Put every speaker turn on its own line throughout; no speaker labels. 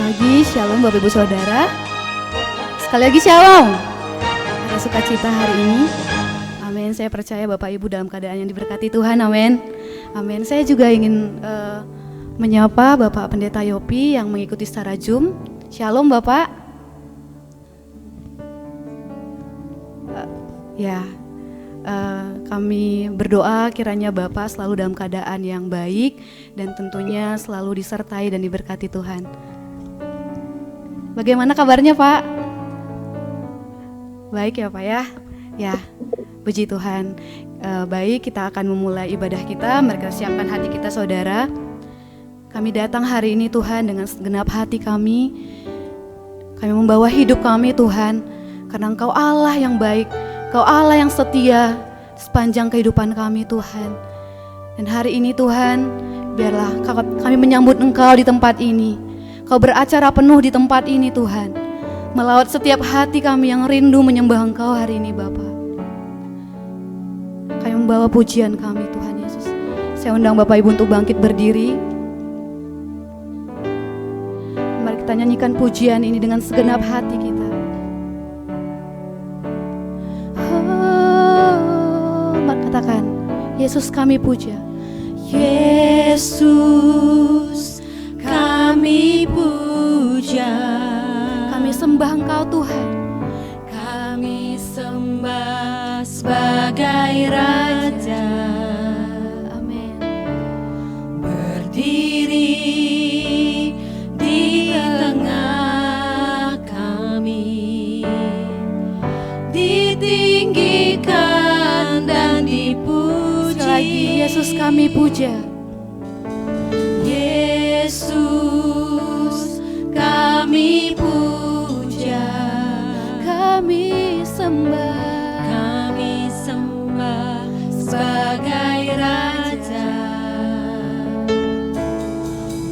lagi, Shalom Bapak Ibu Saudara. Sekali lagi Shalom. Ada sukacita hari ini. Amin. Saya percaya Bapak Ibu dalam keadaan yang diberkati Tuhan. Amin. Amin. Saya juga ingin menyapa Bapak Pendeta Yopi yang mengikuti secara Zoom. Shalom Bapak. Kami berdoa kiranya Bapak selalu dalam keadaan yang baik dan tentunya selalu disertai dan diberkati Tuhan. Bagaimana kabarnya Pak? Baik ya Pak ya? Ya, puji Tuhan. Baik, kita akan memulai ibadah kita. Mari kita siapkan hati kita saudara. Kami datang hari ini Tuhan dengan segenap hati kami. Kami membawa hidup kami Tuhan, karena Engkau Allah yang baik, Engkau Allah yang setia sepanjang kehidupan kami Tuhan. Dan hari ini Tuhan, biarlah kami menyambut Engkau di tempat ini. Kau beracara penuh di tempat ini Tuhan, melawat setiap hati kami yang rindu menyembah Engkau hari ini Bapa. Kami membawa pujian kami Tuhan Yesus. Saya undang Bapak Ibu untuk bangkit berdiri. Mari kita nyanyikan pujian ini dengan segenap hati kita. Mari katakan, Yesus kami puja.
Yesus kami puja,
kami sembah Engkau Tuhan.
kami sembah sebagai Raja.
Amin.
Berdiri di tengah kami, ditinggikan dan dipuji.
Sekali lagi, Yesus kami puja.
Yesus kami puja,
Kami sembah
sebagai Raja.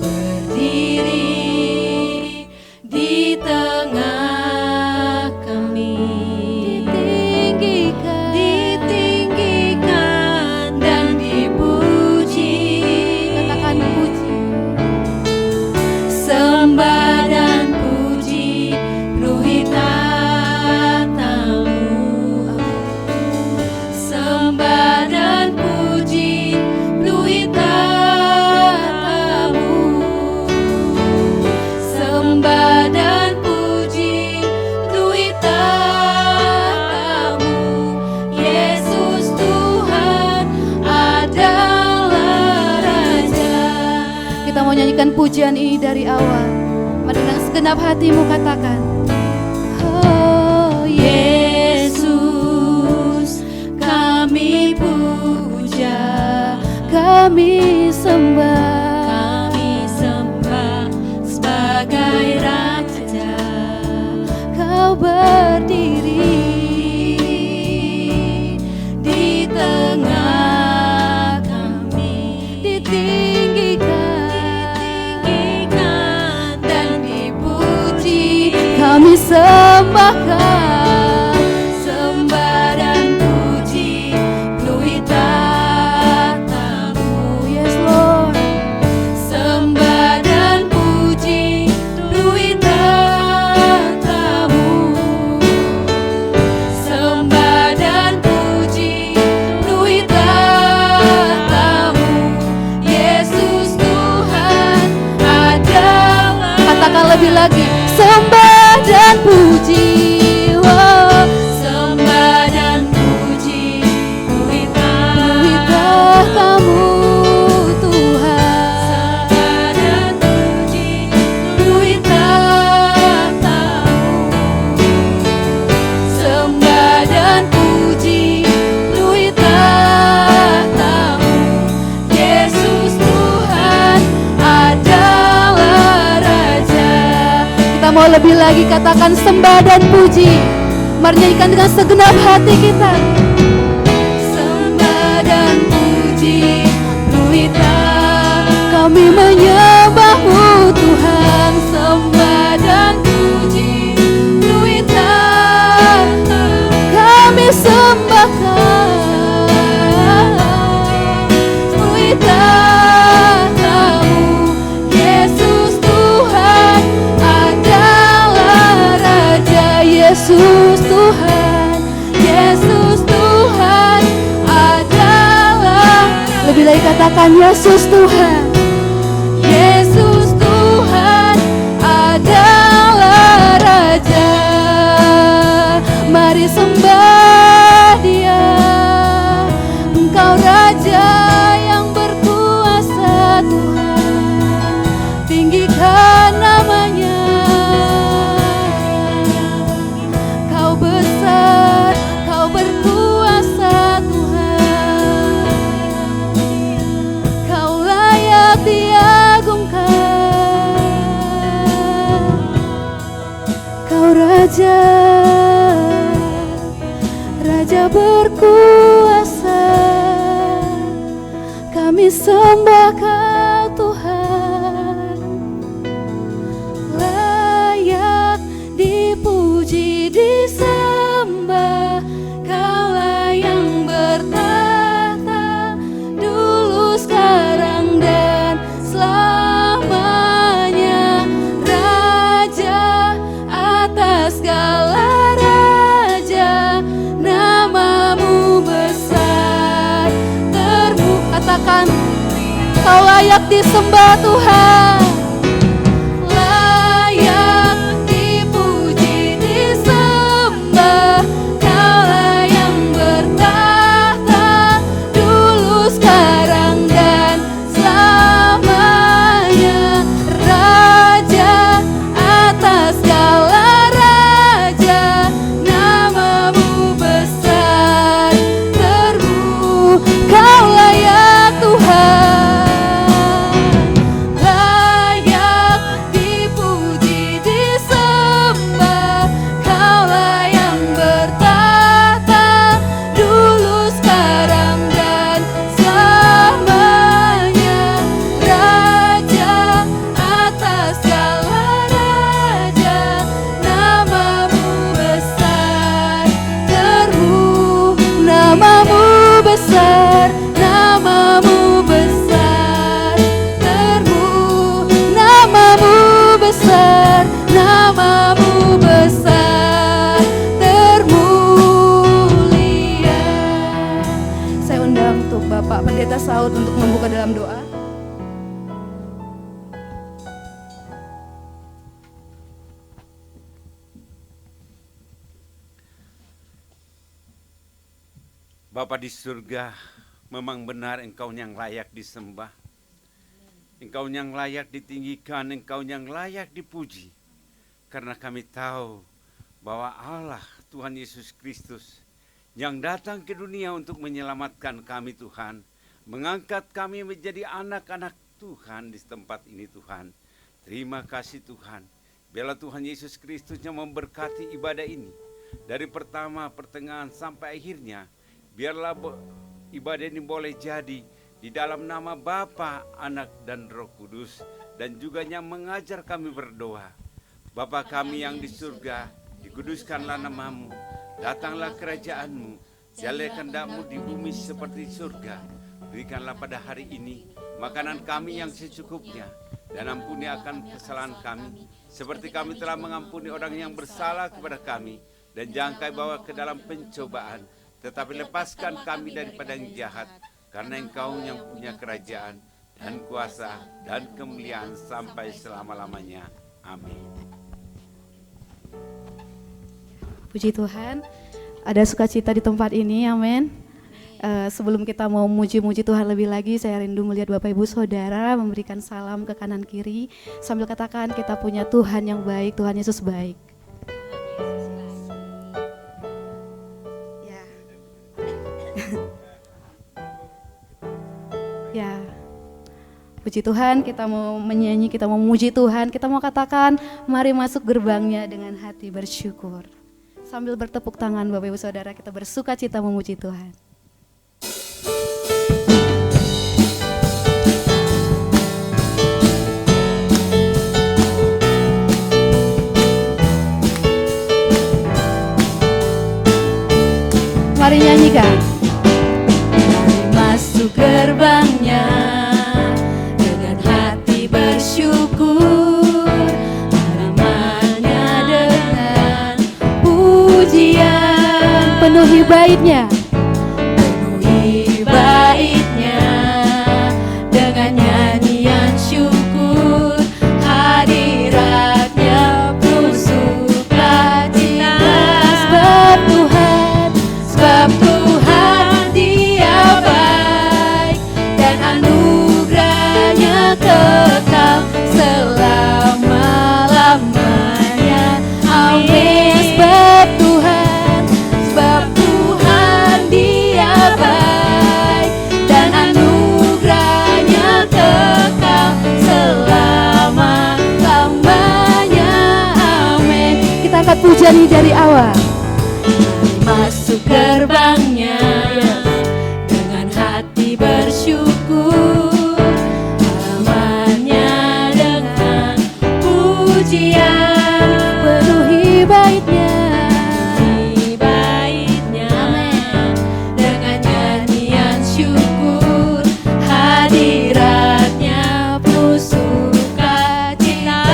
Berdiri di tengah kami, ditinggikan dan dipuji.
Katakan puji.
Sembah dan puji penuhi tatamu. Sembah dan puji penuhi tatamu. Sembah dan puji penuhi tatamu. Yesus Tuhan adalah Raja.
Kita mau nyanyikan pujian ini dari awal. Mari dengan segenap hatimu katakan, oh
Yesus kami puja,
kami sembah
sebagai Raja.
Kau berdiri
Di tengah kami, ditinggikan dan dipuji.
kami sembahkan.
Sembah dan puji penuhi tatamu.
Yes Lord.
Sembah dan puji penuhi tatamu. Sembah dan puji penuhi tatamu. Yesus Tuhan adalah.
Katakan lebih lagi, sembah dan puji. Oh,
Sembah dan puji penuhi
tahtamu Tuhan.
Sembah dan puji penuhi tatamu. Sembah dan puji penuhi tatamu. Yesus Tuhan adalah Raja.
Kita mau lebih lagi, katakan sembah dan puji. Mari nyanyikan dengan segenap hati kita.
Sembah dan puji penuhi tatamu.
Kami menyembahmu Tuhan.
Sembah dan puji penuhi tatamu.
Kami sembahkan.
Penuhi tatamu. Yesus Tuhan
katakan Yesus Tuhan.
Yesus Tuhan adalah Raja. Mari sembah Dia. Engkau Raja yang berkuasa Tuhan. Tinggikan namanya. Kau besar, Kau berkuasa Tuhan. Kau layak diagungkan. Kau Raja, Raja berkuasa. Kami sembah Kau Tuhan. Layak dipuji, disembah. Kaulah yang bertahta dulu, sekarang, dan selamanya. Raja atas segala raja, namamu besar termu. Katakan, Kau layak disembah Tuhan. Layak dipuji, disembah. Kaulah yang bertahta dulu, sekarang, dan selamanya. Raja atas segala raja, namamu besar termu. Kau layak Tuhan. Layak dipuji, disembah. Kaulah yang bertahta dulu, sekarang, dan selamanya. Raja atas segala raja, namamu besar termu. Namamu besar, namamu besar termu. Namamu besar, namamu besar termulia.
Saya undang untuk Bapak Pendeta Saud untuk membuka dalam doa.
Bapa di surga, memang benar Engkau yang layak disembah. Engkau yang layak ditinggikan, Engkau yang layak dipuji. Karena kami tahu bahwa Allah Tuhan Yesus Kristus yang datang ke dunia untuk menyelamatkan kami Tuhan. Mengangkat kami menjadi anak-anak Tuhan di tempat ini Tuhan. Terima kasih Tuhan. Biarlah Tuhan Yesus Kristus yang memberkati ibadah ini. Dari pertama, pertengahan sampai akhirnya. Biarlah ibadah ini boleh jadi di dalam nama Bapa, Anak, dan Roh Kudus. Dan juga yang mengajar kami berdoa. Bapa kami yang di surga, dikuduskanlah namamu. Datanglah kerajaanmu. Jadilah kehendak-Mu di bumi seperti surga. Berikanlah pada hari ini makanan kami yang secukupnya. Dan ampuni akan kesalahan kami, seperti kami telah mengampuni orang yang bersalah kepada kami. Dan jangan kami bawa ke dalam pencobaan, tetapi lepaskan kami daripada yang jahat, karena Engkau yang punya kerajaan dan kuasa dan kemuliaan sampai selama-lamanya. Amin.
Puji Tuhan, ada sukacita di tempat ini, amin. Sebelum kita mau muji-muji Tuhan lebih lagi, saya rindu melihat Bapak Ibu Saudara memberikan salam ke kanan kiri, sambil katakan kita punya Tuhan yang baik, Tuhan Yesus baik. Ya, puji Tuhan, kita mau menyanyi, kita mau memuji Tuhan, kita mau katakan, mari masuk gerbangnya dengan hati bersyukur. Sambil bertepuk tangan Bapak Ibu Saudara, kita bersuka cita memuji Tuhan. Mari nyanyikan.
Masuk gerbangnya dengan hati bersyukur, halamannya dengan pujian,
Penuhi baitnya.
bersyukur, hadiratnya penuh sukacita.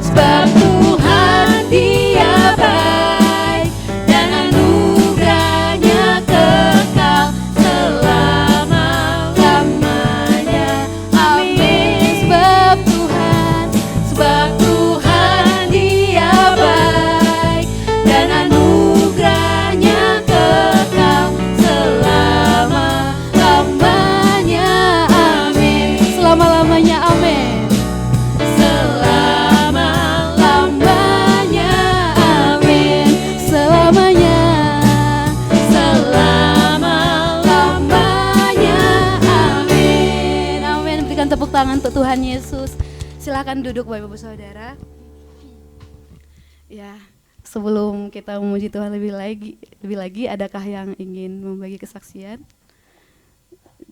Sebab Tuhan Dia baik, dan anugerahnya kekal selama-lamanya. Amin. Sebab Tuhan Dia baik, dan anugerahnya kekal selama-lamanya. Amin. Selama-lamanya. Amin. Selama-lamanya. Amin. Selamanya. Selama-lamanya. Amin. Amin. Berikan tepuk tangan untuk Tuhan Yesus.
Silakan duduk Bapak Ibu Saudara. Ya, sebelum kita memuji Tuhan lebih lagi, adakah yang ingin membagi kesaksian?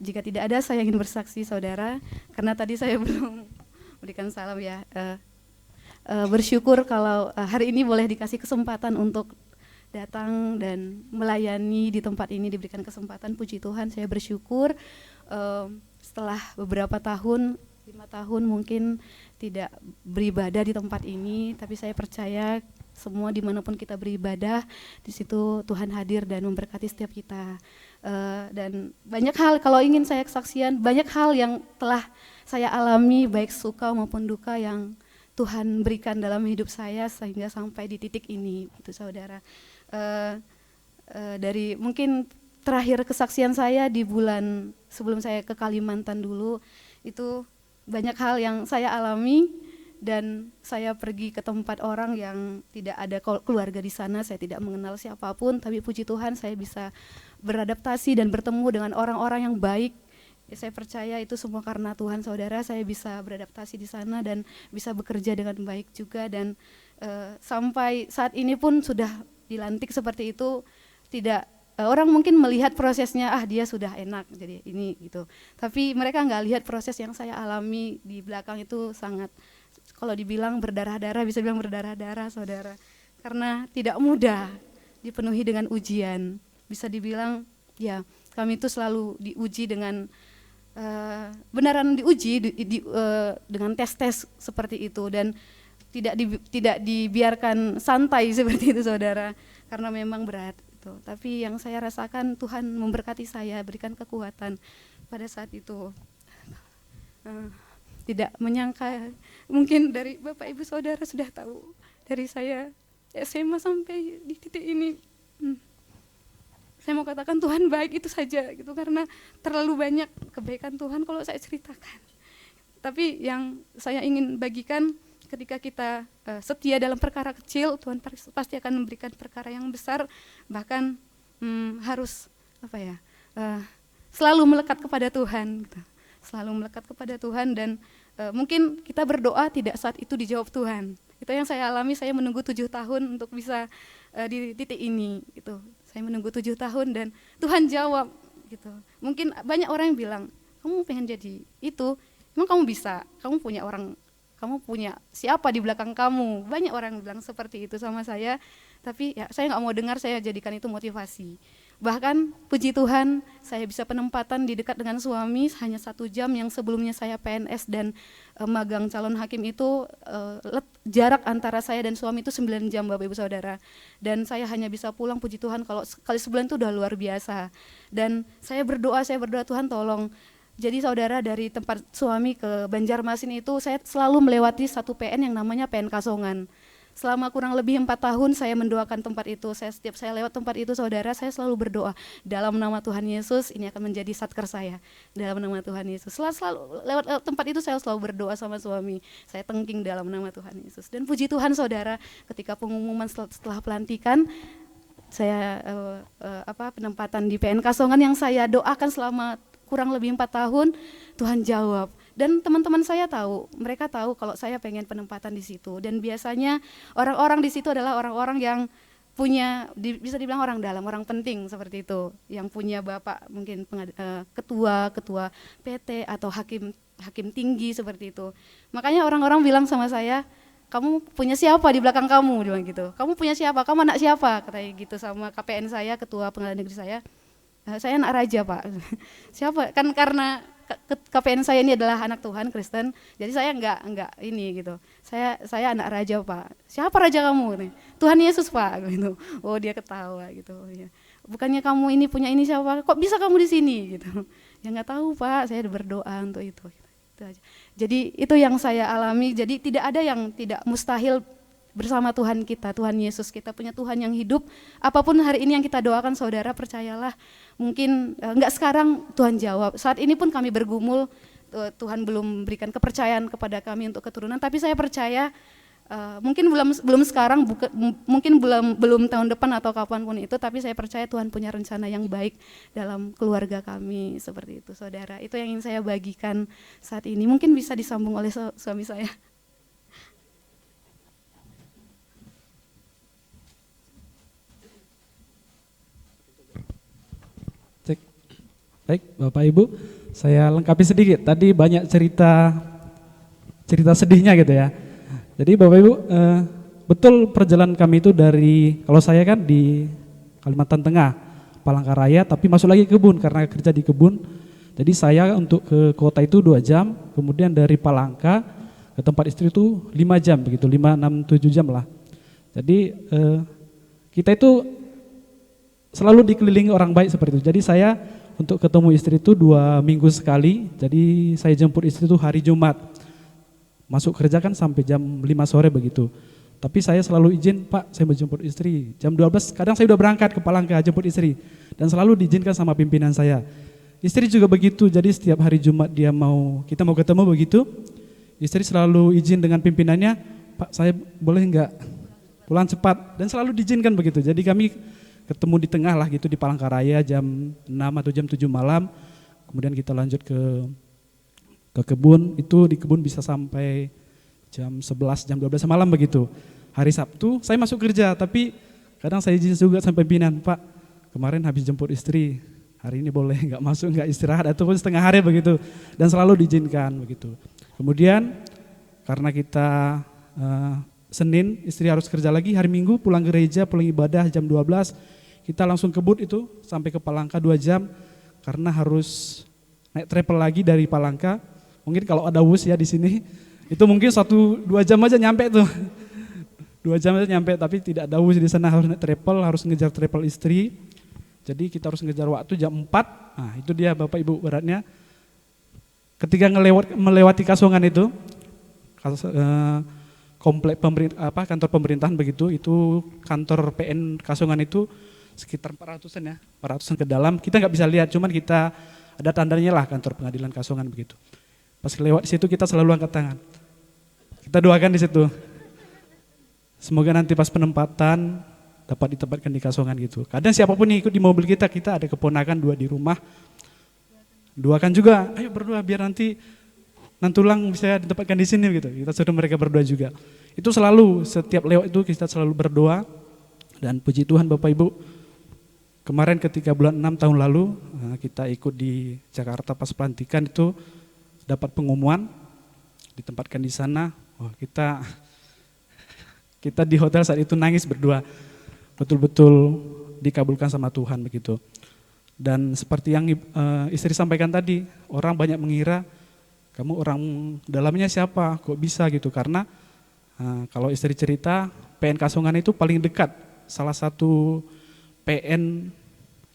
Jika tidak ada, saya ingin bersaksi Saudara, karena tadi saya belum berikan salam ya. Bersyukur kalau hari ini boleh dikasih kesempatan untuk datang dan melayani di tempat ini, diberikan kesempatan. Puji Tuhan, saya bersyukur setelah beberapa tahun, 5 tahun mungkin tidak beribadah di tempat ini, tapi saya percaya semua dimanapun kita beribadah, di situ Tuhan hadir dan memberkati setiap kita. Dan banyak hal, kalau ingin saya kesaksian, banyak hal yang telah saya alami, baik suka maupun duka yang Tuhan berikan dalam hidup saya sehingga sampai di titik ini, itu Saudara. Dari mungkin terakhir kesaksian saya di bulan sebelum saya ke Kalimantan dulu, itu banyak hal yang saya alami, dan saya pergi ke tempat orang yang tidak ada keluarga di sana, saya tidak mengenal siapapun, tapi puji Tuhan saya bisa beradaptasi dan bertemu dengan orang-orang yang baik. Saya percaya itu semua karena Tuhan Saudara, saya bisa beradaptasi di sana dan bisa bekerja dengan baik juga, dan sampai saat ini pun sudah dilantik seperti itu. Tidak orang mungkin melihat prosesnya, dia sudah enak jadi ini gitu, tapi mereka nggak lihat proses yang saya alami di belakang. Itu sangat, kalau dibilang berdarah-darah, bisa bilang berdarah-darah Saudara, karena tidak mudah, dipenuhi dengan ujian. Bisa dibilang ya, kami itu selalu diuji dengan benaran diuji dengan tes-tes seperti itu, dan tidak dibiarkan santai seperti itu Saudara, karena memang berat itu. Tapi yang saya rasakan, Tuhan memberkati saya, berikan kekuatan pada saat itu. Tidak menyangka, mungkin dari Bapak Ibu Saudara sudah tahu, dari saya SMA sampai di titik ini, saya mau katakan Tuhan baik itu saja gitu, karena terlalu banyak kebaikan Tuhan kalau saya ceritakan. Tapi yang saya ingin bagikan, ketika kita setia dalam perkara kecil, Tuhan pasti akan memberikan perkara yang besar. Bahkan harus selalu melekat kepada Tuhan gitu. Selalu melekat kepada Tuhan, dan mungkin kita berdoa tidak saat itu dijawab Tuhan. Itu yang saya alami. Saya menunggu 7 tahun untuk bisa di titik ini gitu. Saya menunggu 7 tahun dan Tuhan jawab gitu. Mungkin banyak orang yang bilang, kamu pengen jadi itu, emang kamu bisa, kamu punya siapa di belakang kamu. Banyak orang yang bilang seperti itu sama saya, tapi ya saya nggak mau dengar, saya jadikan itu motivasi. Bahkan puji Tuhan, saya bisa penempatan di dekat dengan suami hanya 1 jam, yang sebelumnya saya PNS dan magang calon hakim itu jarak antara saya dan suami itu 9 jam Bapak Ibu Saudara. Dan saya hanya bisa pulang, puji Tuhan, kalau sekali sebulan itu udah luar biasa. Dan saya berdoa Tuhan tolong. Jadi Saudara, dari tempat suami ke Banjarmasin itu saya selalu melewati satu PN yang namanya PN Kasongan. Selama kurang lebih 4 tahun saya mendoakan tempat itu. Setiap saya lewat tempat itu Saudara, saya selalu berdoa, dalam nama Tuhan Yesus ini akan menjadi satker saya. Dalam nama Tuhan Yesus. Selalu lewat tempat itu saya selalu berdoa sama suami. Saya tengking dalam nama Tuhan Yesus. Dan puji Tuhan Saudara, ketika pengumuman setelah pelantikan, saya penempatan di PN Kasongan yang saya doakan selama kurang lebih 4 tahun, Tuhan jawab. Dan teman-teman saya tahu, mereka tahu kalau saya pengen penempatan di situ. Dan biasanya orang-orang di situ adalah orang-orang yang punya, bisa dibilang orang dalam, orang penting seperti itu, yang punya bapak mungkin ketua PT atau hakim tinggi seperti itu. Makanya orang-orang bilang sama saya, kamu punya siapa di belakang kamu, dia bilang gitu. Kamu punya siapa? Kamu anak siapa? Katanya gitu sama KPN saya, ketua pengadilan negeri saya. Saya anak raja Pak. Siapa? Kan karena KPN saya ini adalah anak Tuhan Kristen, jadi saya enggak ini gitu. Saya anak raja Pak. Siapa raja kamu? Nih, Tuhan Yesus Pak. Gitu. Oh dia ketawa gitu. Ya. Bukannya kamu ini punya ini siapa? Kok bisa kamu di sini? Gitu. Ya nggak tahu Pak. Saya berdoa untuk itu. Itu aja. Jadi itu yang saya alami. Jadi tidak ada yang tidak mustahil bersama Tuhan kita, Tuhan Yesus. Kita punya Tuhan yang hidup. Apapun hari ini yang kita doakan, saudara percayalah, mungkin enggak sekarang Tuhan jawab. Saat ini pun kami bergumul, Tuhan belum berikan kepercayaan kepada kami untuk keturunan, tapi saya percaya mungkin belum sekarang, mungkin belum tahun depan atau kapanpun itu, tapi saya percaya Tuhan punya rencana yang baik dalam keluarga kami, seperti itu saudara. Itu yang ingin saya bagikan saat ini. Mungkin bisa disambung oleh suami saya.
Baik, Bapak Ibu, saya lengkapi sedikit. Tadi banyak cerita sedihnya gitu ya. Jadi Bapak Ibu, betul perjalanan kami itu dari, kalau saya kan di Kalimantan Tengah, Palangkaraya, tapi masuk lagi ke kebun karena kerja di kebun. Jadi saya untuk ke kota itu 2 jam, kemudian dari Palangka ke tempat istri itu 5 jam begitu, 5, 6, 7 jam lah. Jadi kita itu selalu dikelilingi orang baik seperti itu. Jadi saya untuk ketemu istri itu 2 minggu sekali, jadi saya jemput istri itu hari Jumat. Masuk kerja kan sampai jam 5 sore begitu. Tapi saya selalu izin, Pak saya mau jemput istri. Jam 12 kadang saya udah berangkat ke Palangka jemput istri. Dan selalu diizinkan sama pimpinan saya. Istri juga begitu, jadi setiap hari Jumat kita mau ketemu begitu. Istri selalu izin dengan pimpinannya, Pak saya boleh enggak pulang cepat. Dan selalu diizinkan begitu, jadi kami ketemu di tengah lah gitu di Palangkaraya jam 6 atau jam 7 malam. Kemudian kita lanjut ke kebun, itu di kebun bisa sampai jam 11, jam 12 malam begitu. Hari Sabtu saya masuk kerja, tapi kadang saya izin juga sampai pimpinan, Pak kemarin habis jemput istri, hari ini boleh nggak masuk, nggak istirahat, ataupun setengah hari begitu. Dan selalu diizinkan begitu. Kemudian karena kita Senin istri harus kerja lagi, hari Minggu pulang gereja, pulang ibadah jam 12, kita langsung kebut itu sampai ke Palangka 2 jam karena harus naik travel lagi dari Palangka. Mungkin kalau ada bus ya di sini itu mungkin 1-2 jam aja nyampe tuh. 2 jam aja nyampe, tapi tidak ada bus di sana, harus naik travel, harus ngejar travel istri. Jadi kita harus ngejar waktu jam 4. Nah, itu dia Bapak Ibu beratnya. Ketika melewati Kasongan itu komplek kantor pemerintahan begitu, itu kantor PN Kasongan itu sekitar 400-an ya, 400-an ke dalam. Kita nggak bisa lihat, cuman kita ada tandanya lah kantor pengadilan Kasongan begitu. Pas lewat di situ kita selalu angkat tangan. Kita doakan di situ. Semoga nanti pas penempatan dapat ditempatkan di Kasongan gitu. Kadang siapapun yang ikut di mobil kita ada keponakan 2 di rumah. Doakan juga, ayo berdoa biar nanti Nantulang bisa ditempatkan di sini gitu. Kita suruh mereka berdoa juga. Itu selalu setiap lewat itu kita selalu berdoa. Dan puji Tuhan Bapak Ibu, kemarin ketika bulan 6 tahun lalu kita ikut di Jakarta pas pelantikan itu dapat pengumuman ditempatkan di sana. Wah, kita di hotel saat itu nangis berdoa. Betul-betul dikabulkan sama Tuhan begitu. Dan seperti yang istri sampaikan tadi, orang banyak mengira kamu orang dalamnya siapa, kok bisa gitu. Karena kalau istri cerita, PN Kasongan itu paling dekat, salah satu PN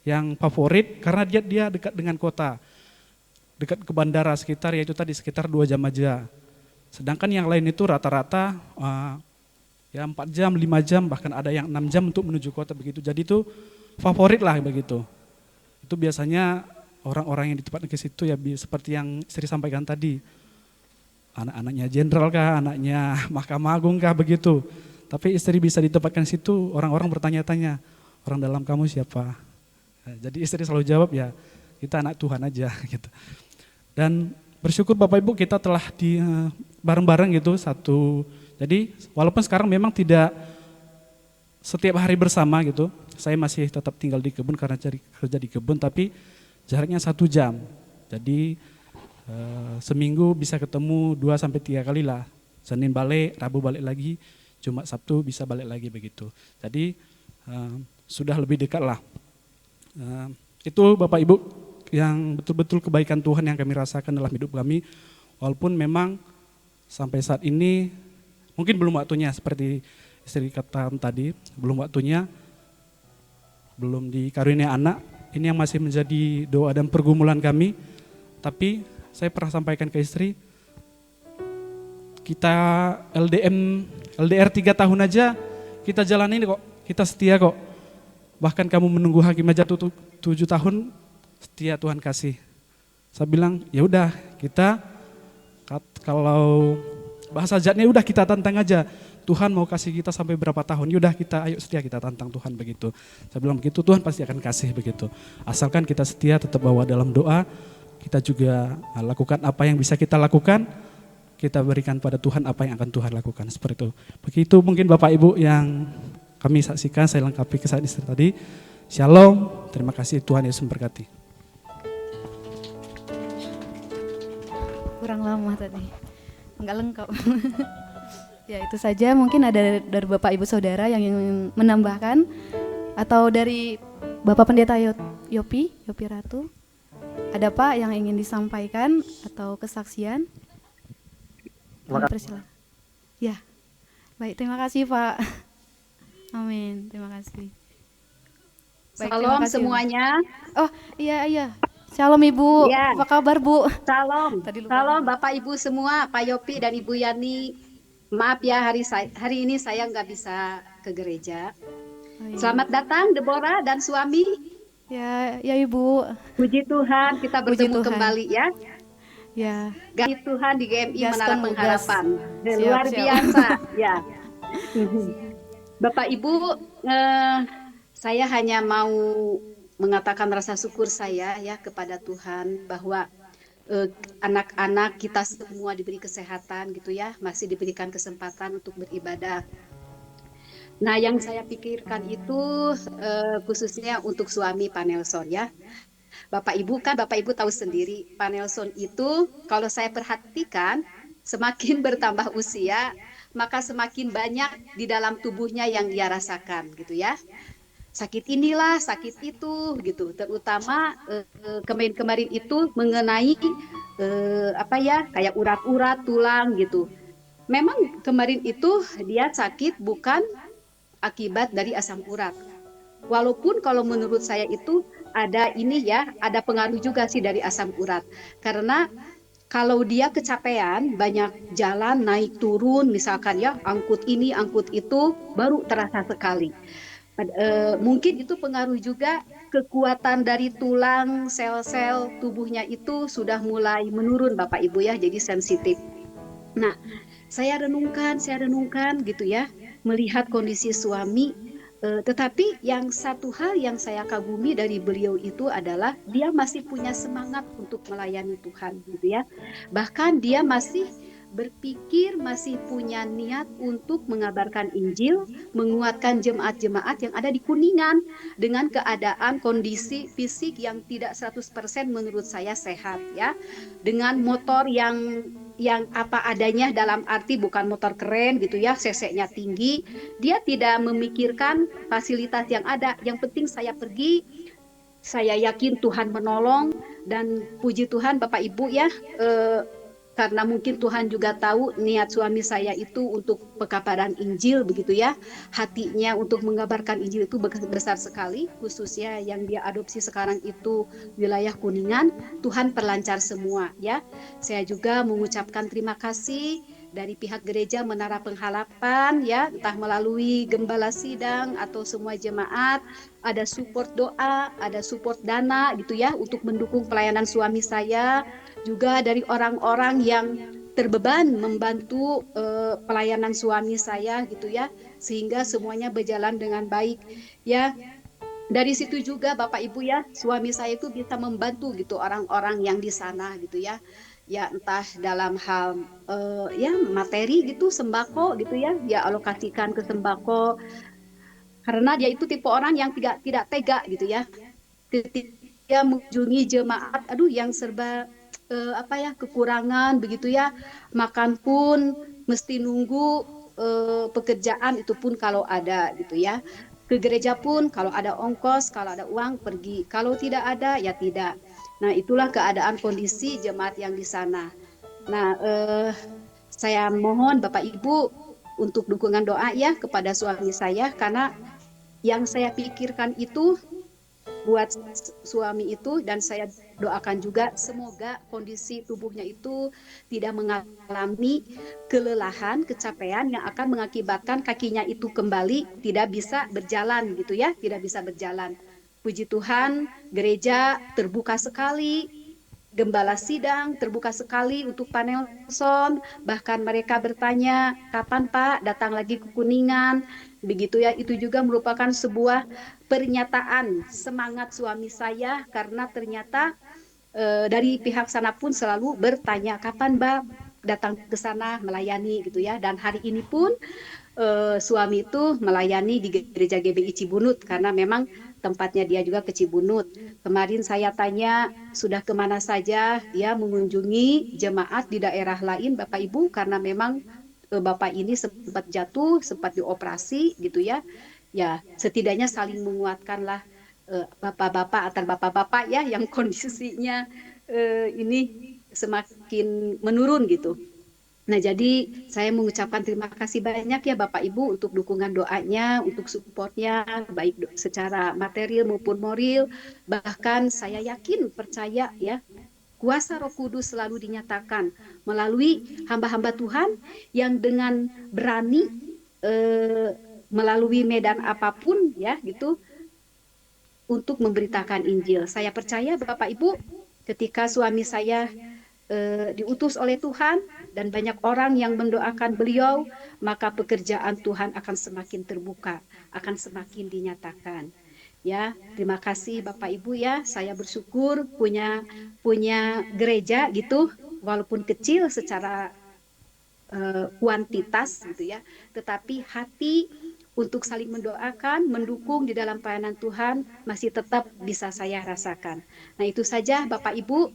yang favorit karena dia dekat dengan kota, dekat ke bandara sekitar, yaitu tadi sekitar 2 jam aja. Sedangkan yang lain itu rata-rata ya 4 jam, 5 jam, bahkan ada yang 6 jam untuk menuju kota begitu. Jadi itu favorit lah begitu. Itu biasanya orang-orang yang ditempatkan ke situ ya seperti yang istri sampaikan tadi. Anak-anaknya jenderal kah, anaknya Mahkamah Agung kah begitu. Tapi istri bisa ditempatkan situ, orang-orang bertanya-tanya, orang dalam kamu siapa? Nah, jadi istri selalu jawab ya, kita anak Tuhan aja gitu. Dan bersyukur Bapak Ibu kita telah di bareng-bareng gitu satu. Jadi walaupun sekarang memang tidak setiap hari bersama gitu, saya masih tetap tinggal di kebun karena cari kerja di kebun, tapi jaraknya 1 jam. Jadi seminggu bisa ketemu 2-3 kali lah. Senin balik, Rabu balik lagi, Jumat Sabtu bisa balik lagi begitu. Jadi sudah lebih dekat lah. Itu Bapak Ibu yang betul-betul kebaikan Tuhan yang kami rasakan dalam hidup kami. Walaupun memang sampai saat ini mungkin belum waktunya seperti istri katakan tadi, belum waktunya, belum dikarunia anak. Ini yang masih menjadi doa dan pergumulan kami. Tapi saya pernah sampaikan ke istri, kita LDR 3 tahun aja kita jalanin kok, kita setia kok. Bahkan kamu menunggu hakim aja 7 tahun, setia Tuhan kasih. Saya bilang, ya udah kita kalau bahasa jatnya udah kita tantang aja. Tuhan mau kasih kita sampai berapa tahun, yaudah kita ayo setia kita tantang Tuhan begitu. Saya bilang begitu, Tuhan pasti akan kasih begitu. Asalkan kita setia tetap bawa dalam doa, kita juga lakukan apa yang bisa kita lakukan, kita berikan pada Tuhan apa yang akan Tuhan lakukan, seperti itu. Begitu mungkin Bapak Ibu yang kami saksikan, saya lengkapi kesan istri tadi. Shalom, terima kasih, Tuhan Yesus memberkati.
Kurang lama tadi, enggak lengkap. Ya itu saja, mungkin ada dari Bapak Ibu Saudara yang ingin menambahkan, atau dari Bapak Pendeta Yopi Ratu, ada Pak yang ingin disampaikan atau kesaksian? Persilakan. Ya, baik, terima kasih Pak. Amin, terima kasih. Baik,
Salam
terima kasih.
semuanya.
Oh iya, shalom Ibu,
Ya.
apa kabar Bu?
Salam.
Tadi lupa.
Salam Bapak Ibu semua, Pak Yopi dan Ibu Yani. Maaf ya hari ini saya nggak bisa ke gereja.
Oh, iya.
Selamat datang Deborah dan suami.
Ya Ibu.
Puji Tuhan kita
Puji
bertemu
Tuhan.
kembali ya.
Ya,
Puji Tuhan di GMI
Gas
Menara
kan, Bu,
Pengharapan.
gas.
Luar
Siap.
biasa ya. Bapak Ibu, saya hanya mau mengatakan rasa syukur saya ya kepada Tuhan bahwa anak-anak kita semua diberi kesehatan gitu ya, masih diberikan kesempatan untuk beribadah. Nah, yang saya pikirkan itu khususnya untuk suami Pak Nelson ya. Bapak Ibu tahu sendiri, Pak Nelson itu kalau saya perhatikan semakin bertambah usia, maka semakin banyak di dalam tubuhnya yang dia rasakan gitu ya. Sakit inilah, sakit itu gitu. Terutama kemarin itu mengenai kayak urat-urat tulang gitu. Memang kemarin itu dia sakit bukan akibat dari asam urat. Walaupun kalau menurut saya itu ada pengaruh juga sih dari asam urat. Karena kalau dia kecapean, banyak jalan naik turun misalkan ya, angkut ini, angkut itu, baru terasa sekali. Mungkin itu pengaruh juga kekuatan dari tulang, sel-sel tubuhnya itu sudah mulai menurun Bapak Ibu ya, jadi sensitif. Nah, saya renungkan gitu ya, melihat kondisi suami, tetapi yang satu hal yang saya kagumi dari beliau itu adalah dia masih punya semangat untuk melayani Tuhan gitu ya. Bahkan dia masih berpikir, masih punya niat untuk mengabarkan Injil, menguatkan jemaat-jemaat yang ada di Kuningan dengan keadaan kondisi fisik yang tidak 100% menurut saya sehat ya. Dengan motor yang apa adanya, dalam arti bukan motor keren gitu ya, cc-nya tinggi. Dia tidak memikirkan fasilitas yang ada. Yang penting saya pergi, saya yakin Tuhan menolong, dan puji Tuhan Bapak Ibu ya, karena mungkin Tuhan juga tahu niat suami saya itu untuk pekabaran Injil begitu ya. Hatinya untuk mengabarkan Injil itu besar sekali, khususnya yang dia adopsi sekarang itu wilayah Kuningan. Tuhan perlancar semua ya. Saya juga mengucapkan terima kasih dari pihak gereja Menara Pengharapan ya, entah melalui gembala sidang atau semua jemaat, ada support doa, ada support dana gitu ya untuk mendukung pelayanan suami saya. Juga dari orang-orang yang terbeban membantu pelayanan suami saya gitu ya, sehingga semuanya berjalan dengan baik ya. Dari situ juga Bapak Ibu ya, suami saya itu bisa membantu gitu orang-orang yang di sana gitu ya. Ya entah dalam hal ya materi gitu, sembako gitu ya, ya alokasikan ke sembako. Karena dia itu tipe orang yang tidak tega gitu ya. Dia mengunjungi jemaat, yang serba kekurangan begitu ya, makan pun mesti nunggu, pekerjaan itu pun kalau ada gitu ya. ke gereja pun kalau ada ongkos, kalau ada uang pergi, kalau tidak ada ya tidak. Nah, itulah keadaan kondisi jemaat yang di sana. Nah, saya mohon Bapak Ibu untuk dukungan doa ya kepada suami saya, karena yang saya pikirkan itu buat suami itu, dan saya doakan juga semoga kondisi tubuhnya itu tidak mengalami kelelahan, kecapean yang akan mengakibatkan kakinya itu kembali tidak bisa berjalan gitu ya, tidak bisa berjalan. Puji Tuhan, gereja terbuka sekali, gembala sidang terbuka sekali untuk Pak Nelson, bahkan mereka bertanya, kapan Pak datang lagi ke Kuningan? Begitu ya, itu juga merupakan sebuah pernyataan semangat suami saya, karena ternyata dari pihak sana pun selalu bertanya, kapan Mbak datang ke sana melayani gitu ya. Dan hari ini pun suami itu melayani di gereja GBI Cibunut, karena memang tempatnya dia juga ke Cibunut. Kemarin saya tanya sudah kemana saja dia mengunjungi jemaat di daerah lain Bapak Ibu, karena memang Bapak ini sempat jatuh, sempat dioperasi gitu ya. Ya, setidaknya saling menguatkanlah bapak-bapak antar bapak-bapak ya yang kondisinya ini semakin menurun gitu. Nah, jadi saya mengucapkan terima kasih banyak ya Bapak Ibu untuk dukungan doanya, untuk supportnya, baik secara material maupun moral. Bahkan saya yakin, percaya ya, kuasa Roh Kudus selalu dinyatakan melalui hamba-hamba Tuhan yang dengan berani melalui medan apapun ya gitu untuk memberitakan Injil. Saya percaya Bapak Ibu, ketika suami saya diutus oleh Tuhan dan banyak orang yang mendoakan beliau, maka pekerjaan Tuhan akan semakin terbuka, akan semakin dinyatakan. Ya, terima kasih Bapak Ibu ya. Saya bersyukur punya gereja gitu, walaupun kecil secara kuantitas gitu ya, tetapi hati untuk saling mendoakan, mendukung di dalam pelayanan Tuhan masih tetap bisa saya rasakan. Nah, itu saja Bapak Ibu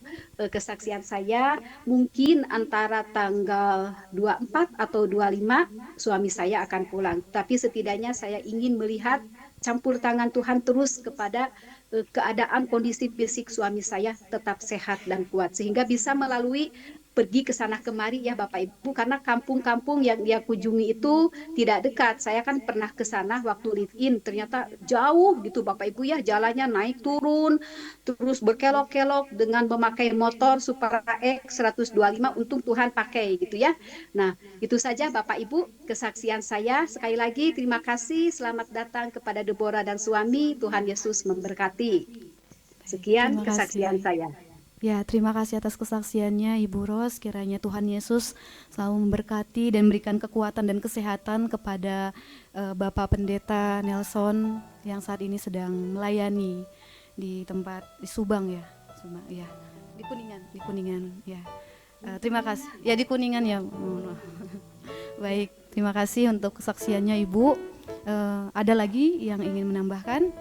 kesaksian saya. Mungkin antara tanggal 24 atau 25 suami saya akan pulang. Tapi setidaknya saya ingin melihat campur tangan Tuhan terus kepada keadaan kondisi fisik suami saya tetap sehat dan kuat, sehingga bisa melalui pergi ke sana kemari ya Bapak Ibu, karena kampung-kampung yang dia kunjungi itu tidak dekat. Saya kan pernah ke sana waktu live in, ternyata jauh gitu Bapak Ibu ya, jalannya naik turun, terus berkelok-kelok dengan memakai motor Supra X 125, untung Tuhan pakai gitu ya. Nah, itu saja Bapak Ibu kesaksian saya. Sekali lagi terima kasih, selamat datang kepada Deborah dan suami, Tuhan Yesus memberkati. Sekian kesaksian saya.
Ya, terima kasih atas kesaksiannya Ibu Ros. Kiranya Tuhan Yesus selalu memberkati dan memberikan kekuatan dan kesehatan kepada Bapak Pendeta Nelson yang saat ini sedang melayani di tempat di Subang ya. Subang ya. Di Kuningan ya. Terima kasih. Ya, di Kuningan ya. Baik, terima kasih untuk kesaksiannya Ibu. Ada lagi yang ingin menambahkan?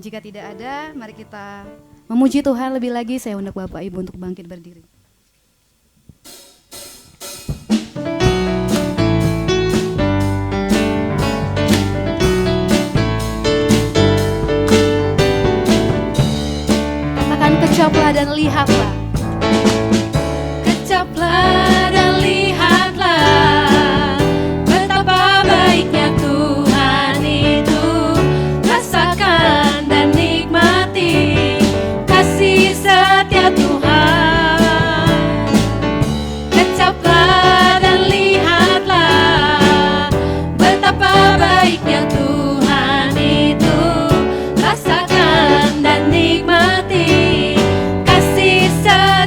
Jika tidak ada, mari kita memuji Tuhan lebih lagi. Saya undang Bapak Ibu untuk bangkit berdiri. Katakan kecaplah dan lihatlah.
Kecaplah dan lihatlah betapa baiknya Tuhan itu. Rasakan dan nikmati kasih setia Tuhan. Kecaplah dan lihatlah betapa baiknya Tuhan itu. Rasakan dan nikmati kasih setia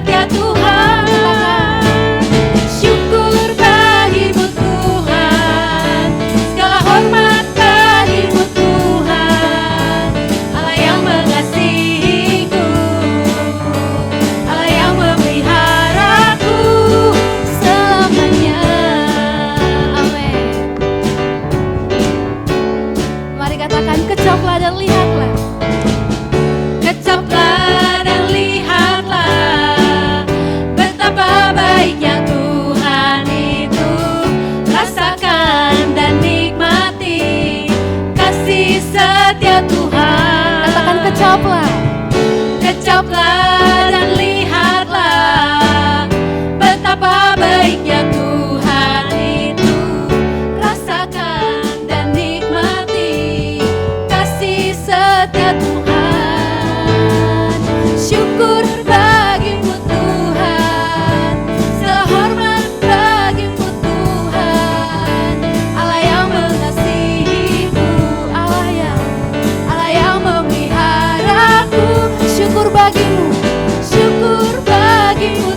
ucaplah dan lihatlah betapa baiknya Tuhan itu. Rasakan dan nikmati kasih setia Tuhan. Syukur bagimu Tuhan, segala hormat bagimu Tuhan. Allah yang mengasihiku, Allah yang memeliharaku. Syukur bagimu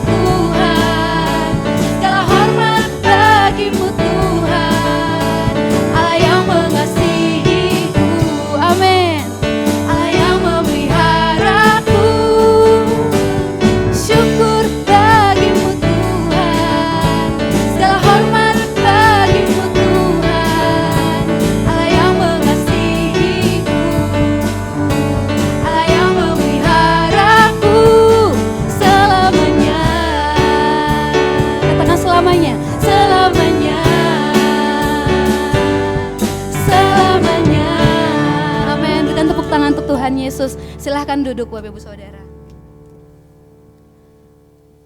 Tuhan, segala hormat bagimu Tuhan. Allah yang mengasihiku, amin. Allah yang memeliharaku. Syukur bagimu Tuhan, segala hormat bagimu Tuhan. Allah yang mengasihiku, Allah yang memeliharaku selamanya. Katakan selamanya, selamanya, selamanya. Amin. Berikan tepuk tangan untuk Tuhan Yesus. Silahkan duduk Bapak Ibu Saudara.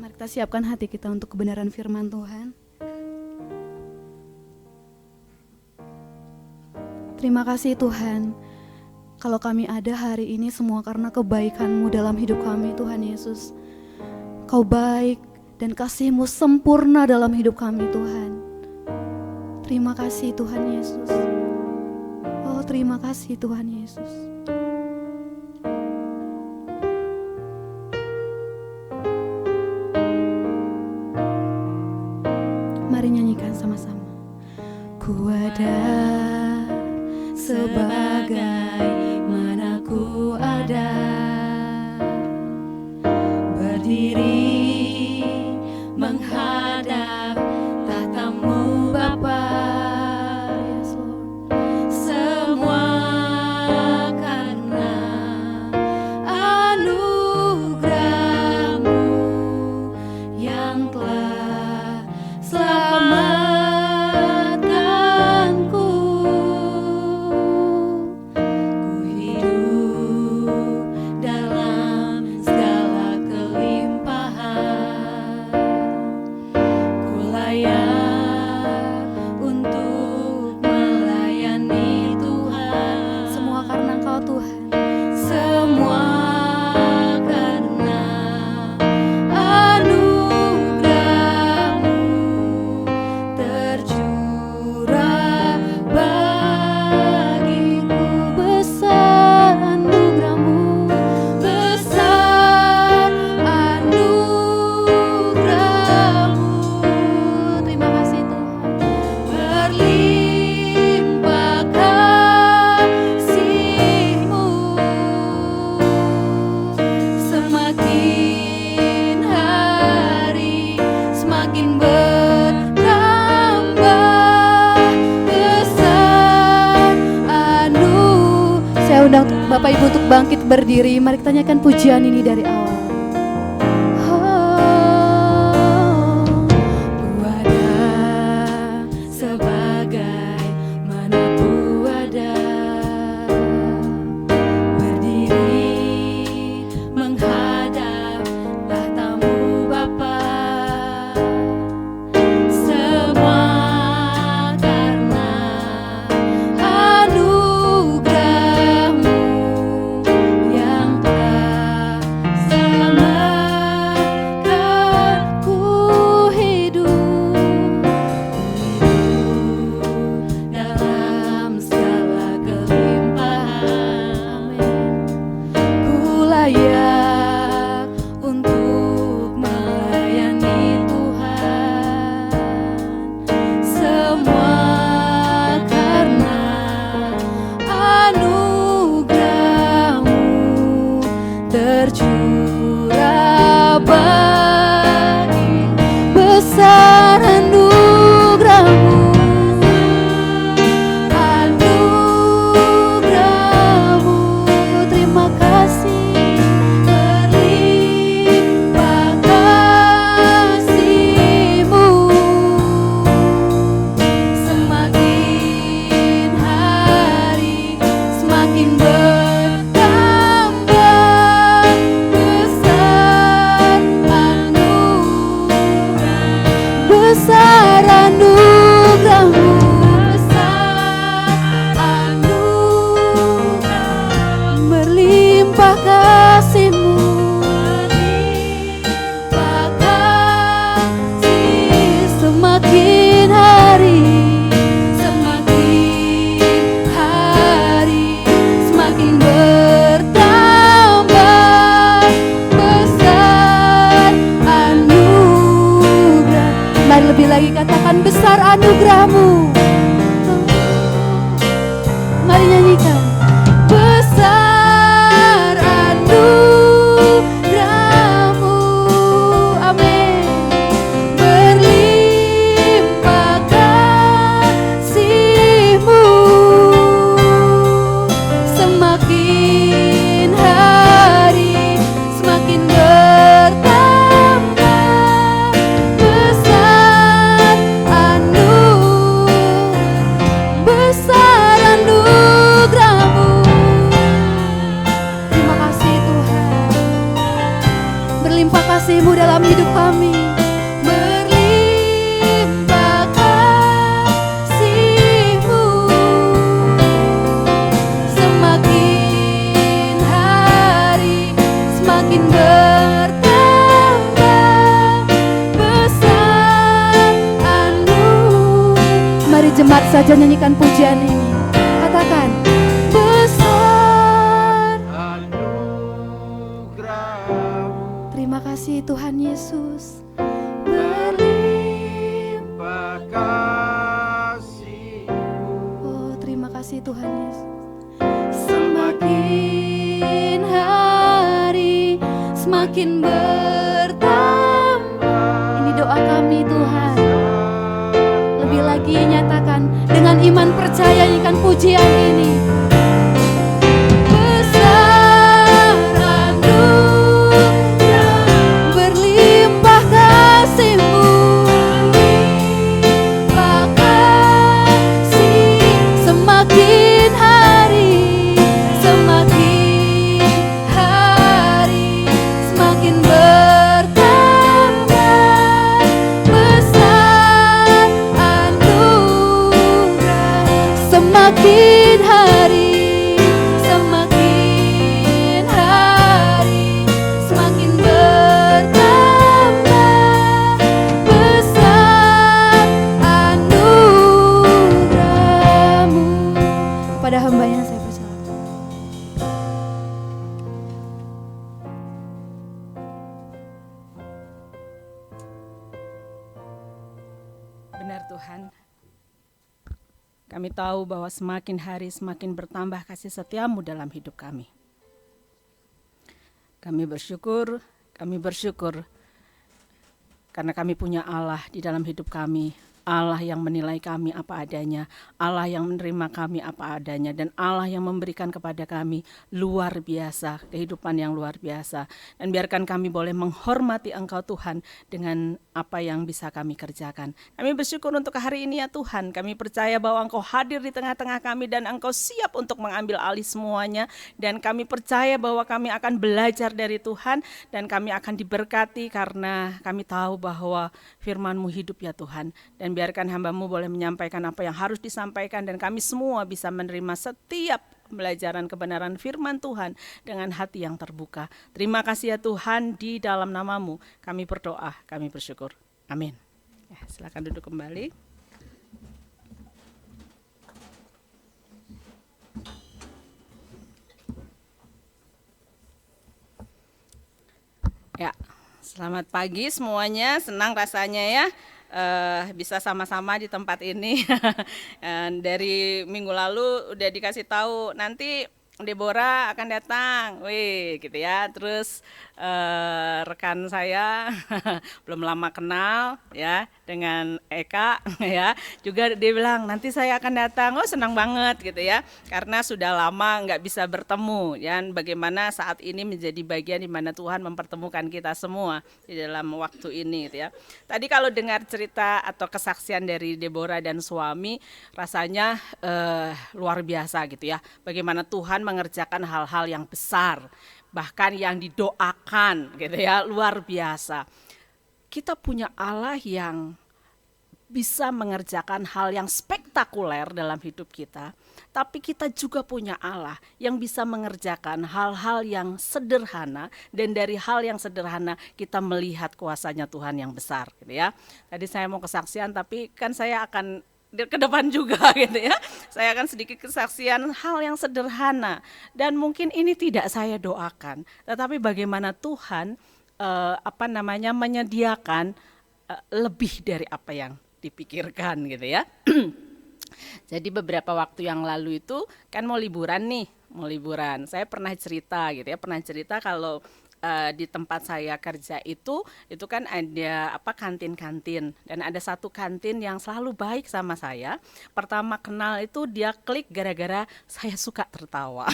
Mari kita siapkan hati kita untuk kebenaran firman Tuhan. Terima kasih Tuhan, kalau kami ada hari ini semua karena kebaikan-Mu dalam hidup kami Tuhan Yesus. Kau baik dan kasih-Mu sempurna dalam hidup kami Tuhan. Terima kasih Tuhan Yesus. Oh terima kasih Tuhan Yesus. Mari nyanyikan sama-sama. Ku ada sebagai mana ku ada, berdiri menghadap tahta-Mu Bapa. Yes, Lord. Semua karena anugerah-Mu yang telah selamatkanku. Ku hidup dalam segala kelimpahan. Ku layak untuk melayani Tuhan. Semua karena Engkau Tuhan. Semua karena anugerah-Mu tercurah bagiku. Besar anugerah-Mu, besar anugerah-Mu. Terima kasih Tuhan. Berlimpah kasih-Mu, semakin hari semakin bertambah besar Saya undang Bapak Ibu untuk bangkit berdiri. Mari kita nyanyikan pujian ini dari awal. Ku ada sebagai mana ku ada, berdiri menghadap tahta-Mu Bapa. Semua karena anugerah-Mu yang telah selamatkan. Ku hidup dalam segala kelimpahan. Ku layak untuk melayani Tuhan. Semua karena anugerah-Mu tercurah bagi. Besar anugerah-Mu, anugerah-Mu. Terima kasih. Berlimpah kasih-Mu, semakin hari semakin bertambah besar
berlimpah kasih-Mu dalam hidup kami. Berlimpah kasih-Mu, semakin hari semakin bertambah besar anugerah. Mari jemaat saja nyanyikan pujian ini. Katakan, besar
anugerah-Mu,
terima kasih Tuhan Yesus.
berlimpah kasih-Mu,
Oh, terima kasih Tuhan Yesus. Semakin hari semakin bertambah. Ini doa kami Tuhan. Lebih lagi nyatakan dengan iman percaya nyanyikan pujian ini. Besar anugerah, berlimpah kasih-Mu, berlimpah kasih, semakin hari semakin bertambah besar anugerah. Semakin hari semakin bertambah besar anugerah-Mu. Pada hamba-Nya saya percayakan.
Benar Tuhan, kami tahu bahwa semakin hari semakin bertambah kasih setia-Mu dalam hidup kami. Kami bersyukur karena kami punya Allah di dalam hidup kami. Allah yang menilai kami apa adanya, Allah yang menerima kami apa adanya, dan Allah yang memberikan kepada kami luar biasa, kehidupan yang luar biasa. Dan biarkan kami boleh menghormati Engkau Tuhan dengan apa yang bisa kami kerjakan. Kami bersyukur untuk hari ini ya Tuhan, kami percaya bahwa Engkau hadir di tengah-tengah kami dan Engkau siap untuk mengambil alih semuanya. Dan kami percaya bahwa kami akan belajar dari Tuhan dan kami akan diberkati karena kami tahu bahwa firman-Mu hidup ya Tuhan. Dan biarkan hamba-Mu boleh menyampaikan apa yang harus disampaikan dan kami semua bisa menerima setiap pembelajaran kebenaran firman Tuhan dengan hati yang terbuka. Terima kasih ya Tuhan, di dalam nama-Mu kami berdoa, kami bersyukur. Amin. Ya, silakan duduk kembali. Ya, selamat pagi semuanya, senang rasanya ya. Bisa sama-sama di tempat ini. Dari minggu lalu udah dikasih tahu nanti Deborah akan datang, wih gitu ya. Terus rekan saya belum lama kenal ya dengan Eka ya, juga dia bilang nanti saya akan datang. Oh senang banget gitu ya, karena sudah lama nggak bisa bertemu ya. Bagaimana saat ini menjadi bagian di mana Tuhan mempertemukan kita semua di dalam waktu ini gitu ya. Tadi kalau dengar cerita atau kesaksian dari Deborah dan suami, rasanya luar biasa gitu ya. Bagaimana Tuhan mengerjakan hal-hal yang besar, bahkan yang didoakan gitu ya, luar biasa. Kita punya Allah yang bisa mengerjakan hal yang spektakuler dalam hidup kita, tapi kita juga punya Allah yang bisa mengerjakan hal-hal yang sederhana, dan dari hal yang sederhana kita melihat kuasanya Tuhan yang besar gitu ya. Tadi saya mau kesaksian, tapi kan saya akan ke depan juga gitu ya. Saya akan sedikit kesaksian hal yang sederhana dan mungkin ini tidak saya doakan, tetapi bagaimana Tuhan menyediakan lebih dari apa yang dipikirkan gitu ya. Jadi beberapa waktu yang lalu itu kan mau liburan. Saya pernah cerita gitu ya, kalau di tempat saya kerja itu kan ada kantin-kantin, dan ada satu kantin yang selalu baik sama saya. Pertama kenal itu dia klik gara-gara saya suka tertawa.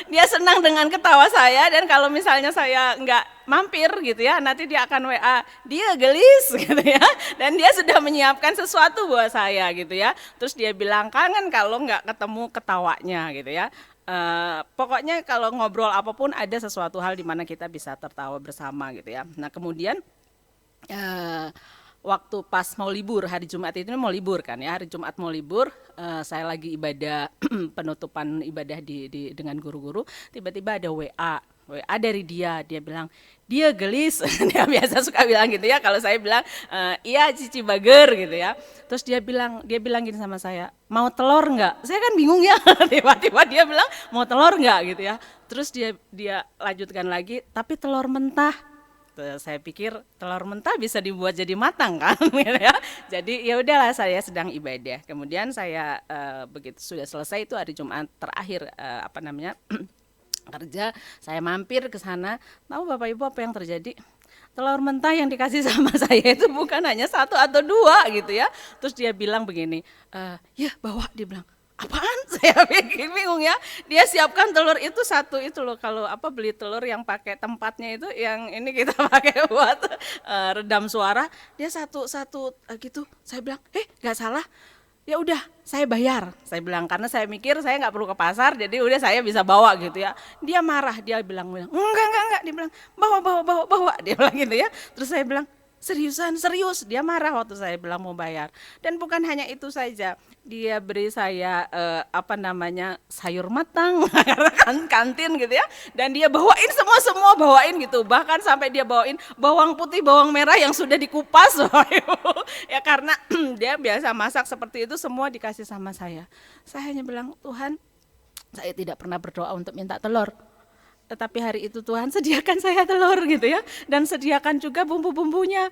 Dia senang dengan ketawa saya, dan kalau misalnya saya nggak mampir gitu ya, nanti dia akan WA, dia gelis gitu ya, dan dia sudah menyiapkan sesuatu buat saya gitu ya. Terus dia bilang kangen kalau nggak ketemu ketawanya gitu ya. Pokoknya kalau ngobrol apapun ada sesuatu hal di mana kita bisa tertawa bersama gitu ya. Nah kemudian waktu pas mau libur, hari Jumat itu mau libur kan ya, hari Jumat mau libur, saya lagi ibadah penutupan ibadah dengan guru-guru, tiba-tiba ada WA dari dia bilang, dia gelis, dia biasa suka bilang gitu ya, kalau saya bilang, iya Cici Bager gitu ya, terus dia bilang gini sama saya, mau telur nggak? Saya kan bingung ya, tiba-tiba dia bilang mau telur nggak gitu ya, terus dia lanjutkan lagi, tapi telur mentah. Saya pikir telur mentah bisa dibuat jadi matang kan, gitu ya. Jadi ya udahlah, saya sedang ibadah. Kemudian saya begitu sudah selesai itu hari Jumat terakhir kerja, saya mampir ke sana. Tahu Bapak Ibu apa yang terjadi? Telur mentah yang dikasih sama saya itu bukan hanya 1 atau 2 gitu ya. Terus dia bilang begini, ya bawa, dia bilang. Apaan? Saya bingung ya. Dia siapkan telur itu 1 itu loh. Kalau beli telur yang pakai tempatnya itu, yang ini kita pakai buat redam suara. Dia satu gitu. Saya bilang, nggak salah. Ya udah, saya bayar. Saya bilang karena saya mikir saya nggak perlu ke pasar, jadi udah saya bisa bawa gitu ya. Dia marah, dia bilang enggak. Dia bilang bawa. Dia bilang gitu ya. Terus saya bilang, serius, dia marah waktu saya bilang mau bayar. Dan bukan hanya itu saja, dia beri saya sayur matang kan kantin gitu ya, dan dia bawain semua bawain gitu, bahkan sampai dia bawain bawang putih, bawang merah yang sudah dikupas ya, karena dia biasa masak seperti itu, semua dikasih sama saya. Saya hanya bilang, Tuhan, saya tidak pernah berdoa untuk minta telur, tetapi hari itu Tuhan sediakan saya telur gitu ya, dan sediakan juga bumbu-bumbunya,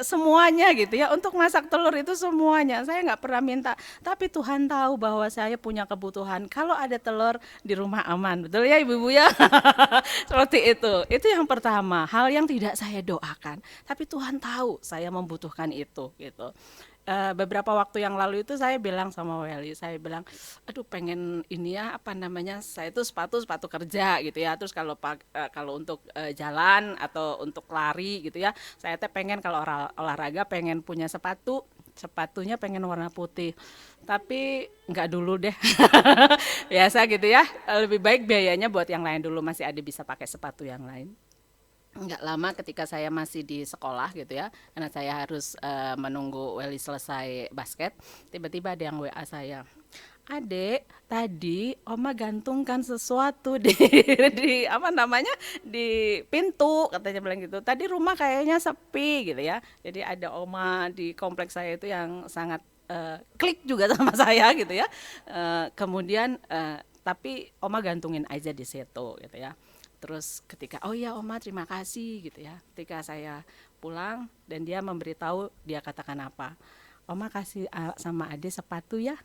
semuanya gitu ya, untuk masak telur itu semuanya. Saya nggak pernah minta, tapi Tuhan tahu bahwa saya punya kebutuhan. Kalau ada telur di rumah aman, betul ya ibu-ibu ya. Seperti itu yang pertama, hal yang tidak saya doakan, tapi Tuhan tahu saya membutuhkan itu gitu. Beberapa waktu yang lalu itu saya bilang sama Welly, saya bilang, aduh pengen ini ya, saya itu sepatu kerja gitu ya, terus kalau untuk jalan atau untuk lari gitu ya, saya pengen kalau olahraga pengen punya sepatunya pengen warna putih, tapi nggak dulu deh. Biasa gitu ya, lebih baik biayanya buat yang lain dulu, masih ada bisa pakai sepatu yang lain. Enggak lama ketika saya masih di sekolah gitu ya, karena saya harus menunggu Welly selesai basket, tiba-tiba ada yang WA saya, Adek, tadi Oma gantungkan sesuatu di pintu, katanya bilang gitu. Tadi rumah kayaknya sepi gitu ya. Jadi ada Oma di kompleks saya itu yang sangat klik juga sama saya gitu ya. Kemudian tapi Oma gantungin aja di situ gitu ya. Terus ketika, oh ya Oma terima kasih gitu ya. Ketika saya pulang dan dia memberitahu, dia katakan apa? Oma kasih sama Ade sepatu ya.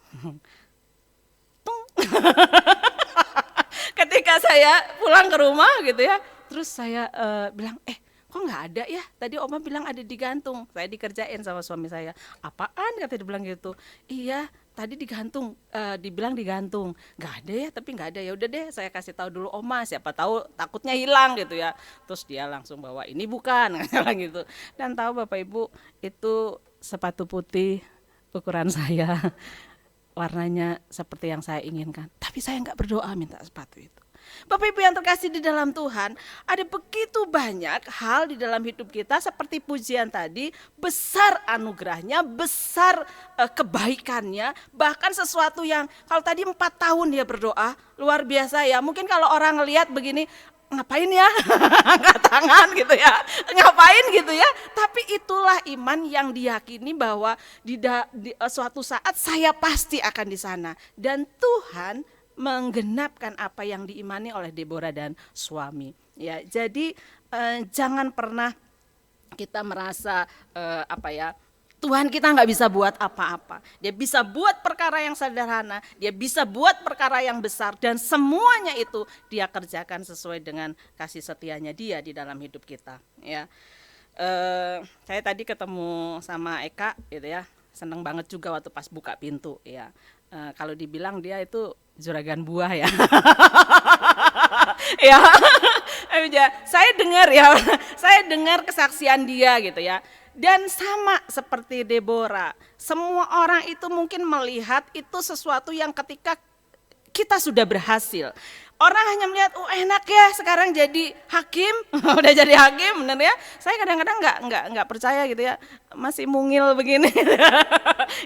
Ketika saya pulang ke rumah gitu ya, terus saya bilang, kok nggak ada ya? Tadi Oma bilang ada digantung. Saya dikerjain sama suami saya. Apaan? Kata dia bilang gitu. Iya, tadi digantung, dibilang digantung. Nggak ada ya, tapi nggak ada. Ya udah deh, saya kasih tahu dulu Oma. Siapa tahu takutnya hilang gitu ya. Terus dia langsung bawa, ini bukan, gitu. Dan tahu Bapak Ibu, itu sepatu putih ukuran saya. Warnanya seperti yang saya inginkan. Tapi saya nggak berdoa minta sepatu itu. Bapak Ibu yang terkasih di dalam Tuhan, ada begitu banyak hal di dalam hidup kita seperti pujian tadi, besar anugerahnya, besar kebaikannya, bahkan sesuatu yang kalau tadi 4 tahun dia berdoa, luar biasa ya. Mungkin kalau orang lihat begini, ngapain ya, angkat tangan gitu ya, ngapain gitu ya. Tapi itulah iman yang diyakini bahwa di suatu saat saya pasti akan di sana. Dan Tuhan menggenapkan apa yang diimani oleh Deborah dan suami. Ya, jadi jangan pernah kita merasa Tuhan kita nggak bisa buat apa-apa. Dia bisa buat perkara yang sederhana, dia bisa buat perkara yang besar, dan semuanya itu dia kerjakan sesuai dengan kasih setianya dia di dalam hidup kita. Ya, saya tadi ketemu sama Eka, gitu ya, seneng banget juga waktu pas buka pintu. Ya, kalau dibilang dia itu juragan buah ya. Ya, saya dengar kesaksian dia gitu ya. Dan sama seperti Deborah, semua orang itu mungkin melihat itu sesuatu yang ketika kita sudah berhasil. Orang hanya melihat, oh enak ya sekarang jadi hakim, udah jadi hakim, bener ya. Saya kadang-kadang nggak percaya gitu ya, masih mungil begini,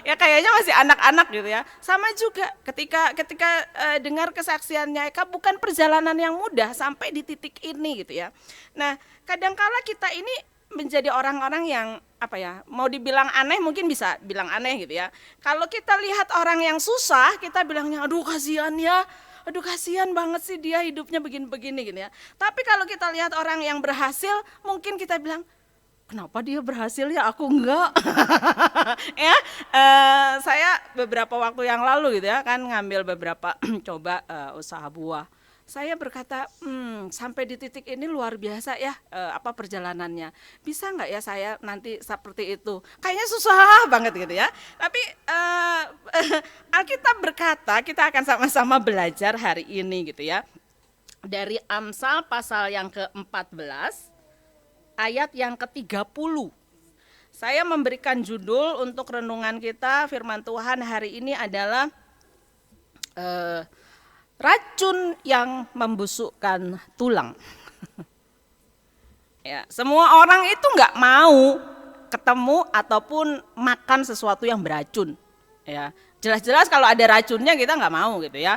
ya kayaknya masih anak-anak gitu ya. Sama juga ketika dengar kesaksiannya, Eka bukan perjalanan yang mudah sampai di titik ini gitu ya. Nah, kadangkala kita ini menjadi orang-orang yang apa ya, mau dibilang aneh mungkin bisa bilang aneh gitu ya. Kalau kita lihat orang yang susah, kita bilangnya aduh kasihan ya. Aduh kasihan banget sih dia hidupnya begini-begini gitu ya. Tapi kalau kita lihat orang yang berhasil, mungkin kita bilang, kenapa dia berhasil ya aku enggak? Ya, saya beberapa waktu yang lalu gitu ya kan ngambil beberapa coba usaha buah. Saya berkata, sampai di titik ini luar biasa ya apa perjalanannya. Bisa nggak ya saya nanti seperti itu? Kayaknya susah banget gitu ya. Tapi Alkitab berkata kita akan sama-sama belajar hari ini gitu ya. Dari Amsal pasal yang ke-14 ayat yang ke-30. Saya memberikan judul untuk renungan kita firman Tuhan hari ini adalah racun yang membusukkan tulang. Ya, semua orang itu nggak mau ketemu ataupun makan sesuatu yang beracun. Ya, jelas-jelas kalau ada racunnya kita nggak mau gitu ya.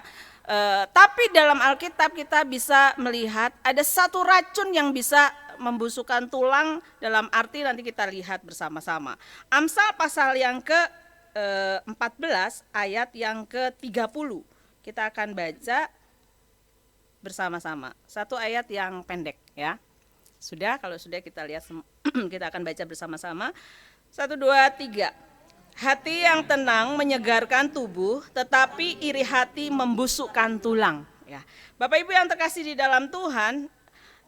Tapi dalam Alkitab kita bisa melihat ada satu racun yang bisa membusukkan tulang, dalam arti nanti kita lihat bersama-sama. Amsal pasal yang ke-14 ayat yang ke-30. Kita akan baca bersama-sama. Satu ayat yang pendek ya. Sudah, kalau sudah kita lihat kita akan baca bersama-sama. 1, 2, 3. Hati yang tenang menyegarkan tubuh, tetapi iri hati membusukkan tulang. Ya. Bapak Ibu yang terkasih di dalam Tuhan,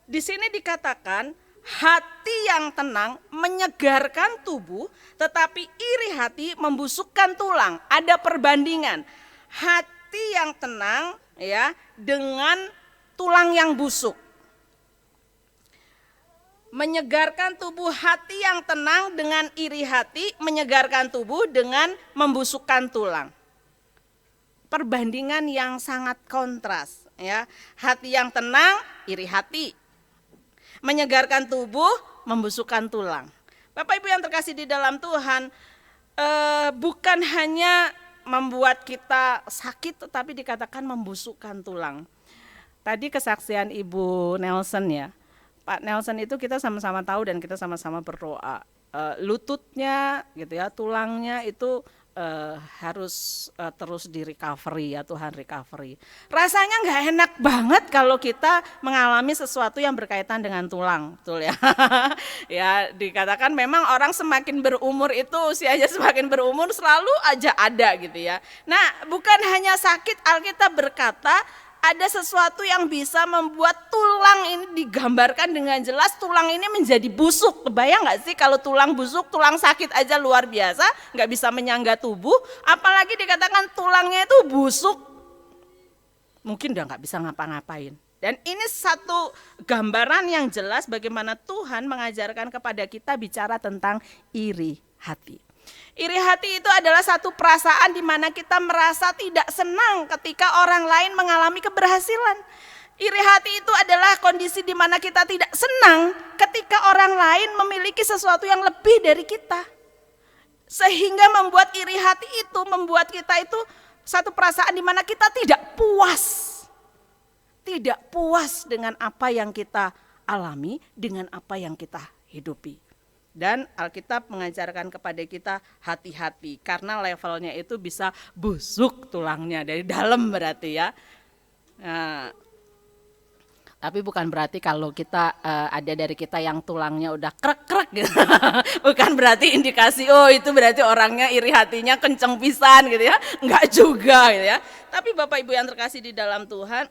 di sini dikatakan hati yang tenang menyegarkan tubuh, tetapi iri hati membusukkan tulang. Ada perbandingan. Hati yang tenang ya dengan tulang yang busuk. Menyegarkan tubuh, hati yang tenang dengan iri hati menyegarkan tubuh dengan membusukkan tulang. Perbandingan yang sangat kontras ya. Hati yang tenang, iri hati. Menyegarkan tubuh, membusukkan tulang. Bapak Ibu yang terkasih di dalam Tuhan, bukan hanya membuat kita sakit tetapi dikatakan membusukkan tulang. Tadi kesaksian Ibu Nelson ya. Pak Nelson itu kita sama-sama tahu dan kita sama-sama berdoa. Lututnya gitu ya, tulangnya itu harus terus di recovery ya, Tuhan recovery. Rasanya nggak enak banget kalau kita mengalami sesuatu yang berkaitan dengan tulang, betul ya. Ya dikatakan memang orang semakin berumur itu usianya semakin berumur selalu aja ada gitu ya. Nah bukan hanya sakit, Alkitab berkata ada sesuatu yang bisa membuat tulang ini digambarkan dengan jelas, tulang ini menjadi busuk. Kebayang gak sih kalau tulang busuk, tulang sakit aja luar biasa, gak bisa menyangga tubuh, apalagi dikatakan tulangnya itu busuk, mungkin udah gak bisa ngapa-ngapain. Dan ini satu gambaran yang jelas bagaimana Tuhan mengajarkan kepada kita bicara tentang iri hati. Iri hati itu adalah satu perasaan di mana kita merasa tidak senang ketika orang lain mengalami keberhasilan. Iri hati itu adalah kondisi di mana kita tidak senang ketika orang lain memiliki sesuatu yang lebih dari kita. Sehingga membuat iri hati itu membuat kita itu satu perasaan di mana kita tidak puas. Tidak puas dengan apa yang kita alami, dengan apa yang kita hidupi. Dan Alkitab mengajarkan kepada kita hati-hati karena levelnya itu bisa busuk tulangnya dari dalam berarti ya. Nah, tapi bukan berarti kalau kita ada dari kita yang tulangnya udah krek-krek gitu. Bukan berarti indikasi oh itu berarti orangnya iri hatinya kenceng pisan gitu ya. Enggak juga gitu ya. Tapi Bapak Ibu yang terkasih di dalam Tuhan,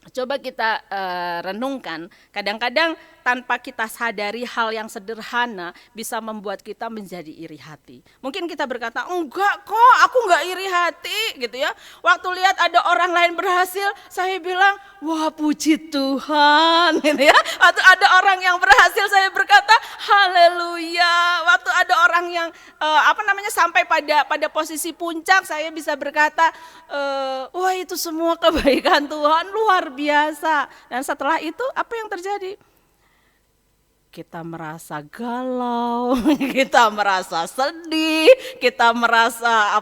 coba kita renungkan, kadang-kadang tanpa kita sadari hal yang sederhana bisa membuat kita menjadi iri hati. Mungkin kita berkata, enggak kok aku enggak iri hati gitu ya. Waktu lihat ada orang lain berhasil, saya bilang, wah puji Tuhan gitu ya. Waktu ada orang yang berhasil, saya berkata, Haleluya. Waktu ada orang yang sampai pada posisi puncak, saya bisa berkata, wah itu semua kebaikan Tuhan luar biasa. Dan setelah itu apa yang terjadi? Kita merasa galau, kita merasa sedih, kita merasa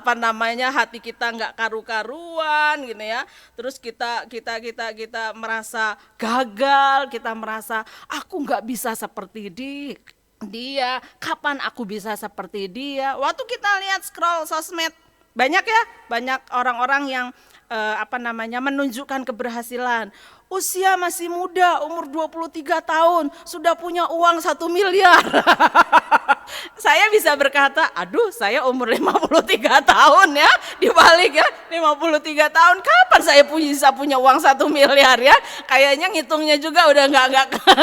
hati kita nggak karu-karuan gitu ya. Terus kita merasa gagal, kita merasa aku nggak bisa seperti dia, kapan aku bisa seperti dia. Waktu kita lihat scroll sosmed, banyak orang-orang yang menunjukkan keberhasilan. Usia masih muda, umur 23 tahun, sudah punya uang 1 miliar. Saya bisa berkata, aduh saya umur 53 tahun ya, dibalik ya, 53 tahun, kapan saya bisa punya uang 1 miliar ya? Kayaknya ngitungnya juga udah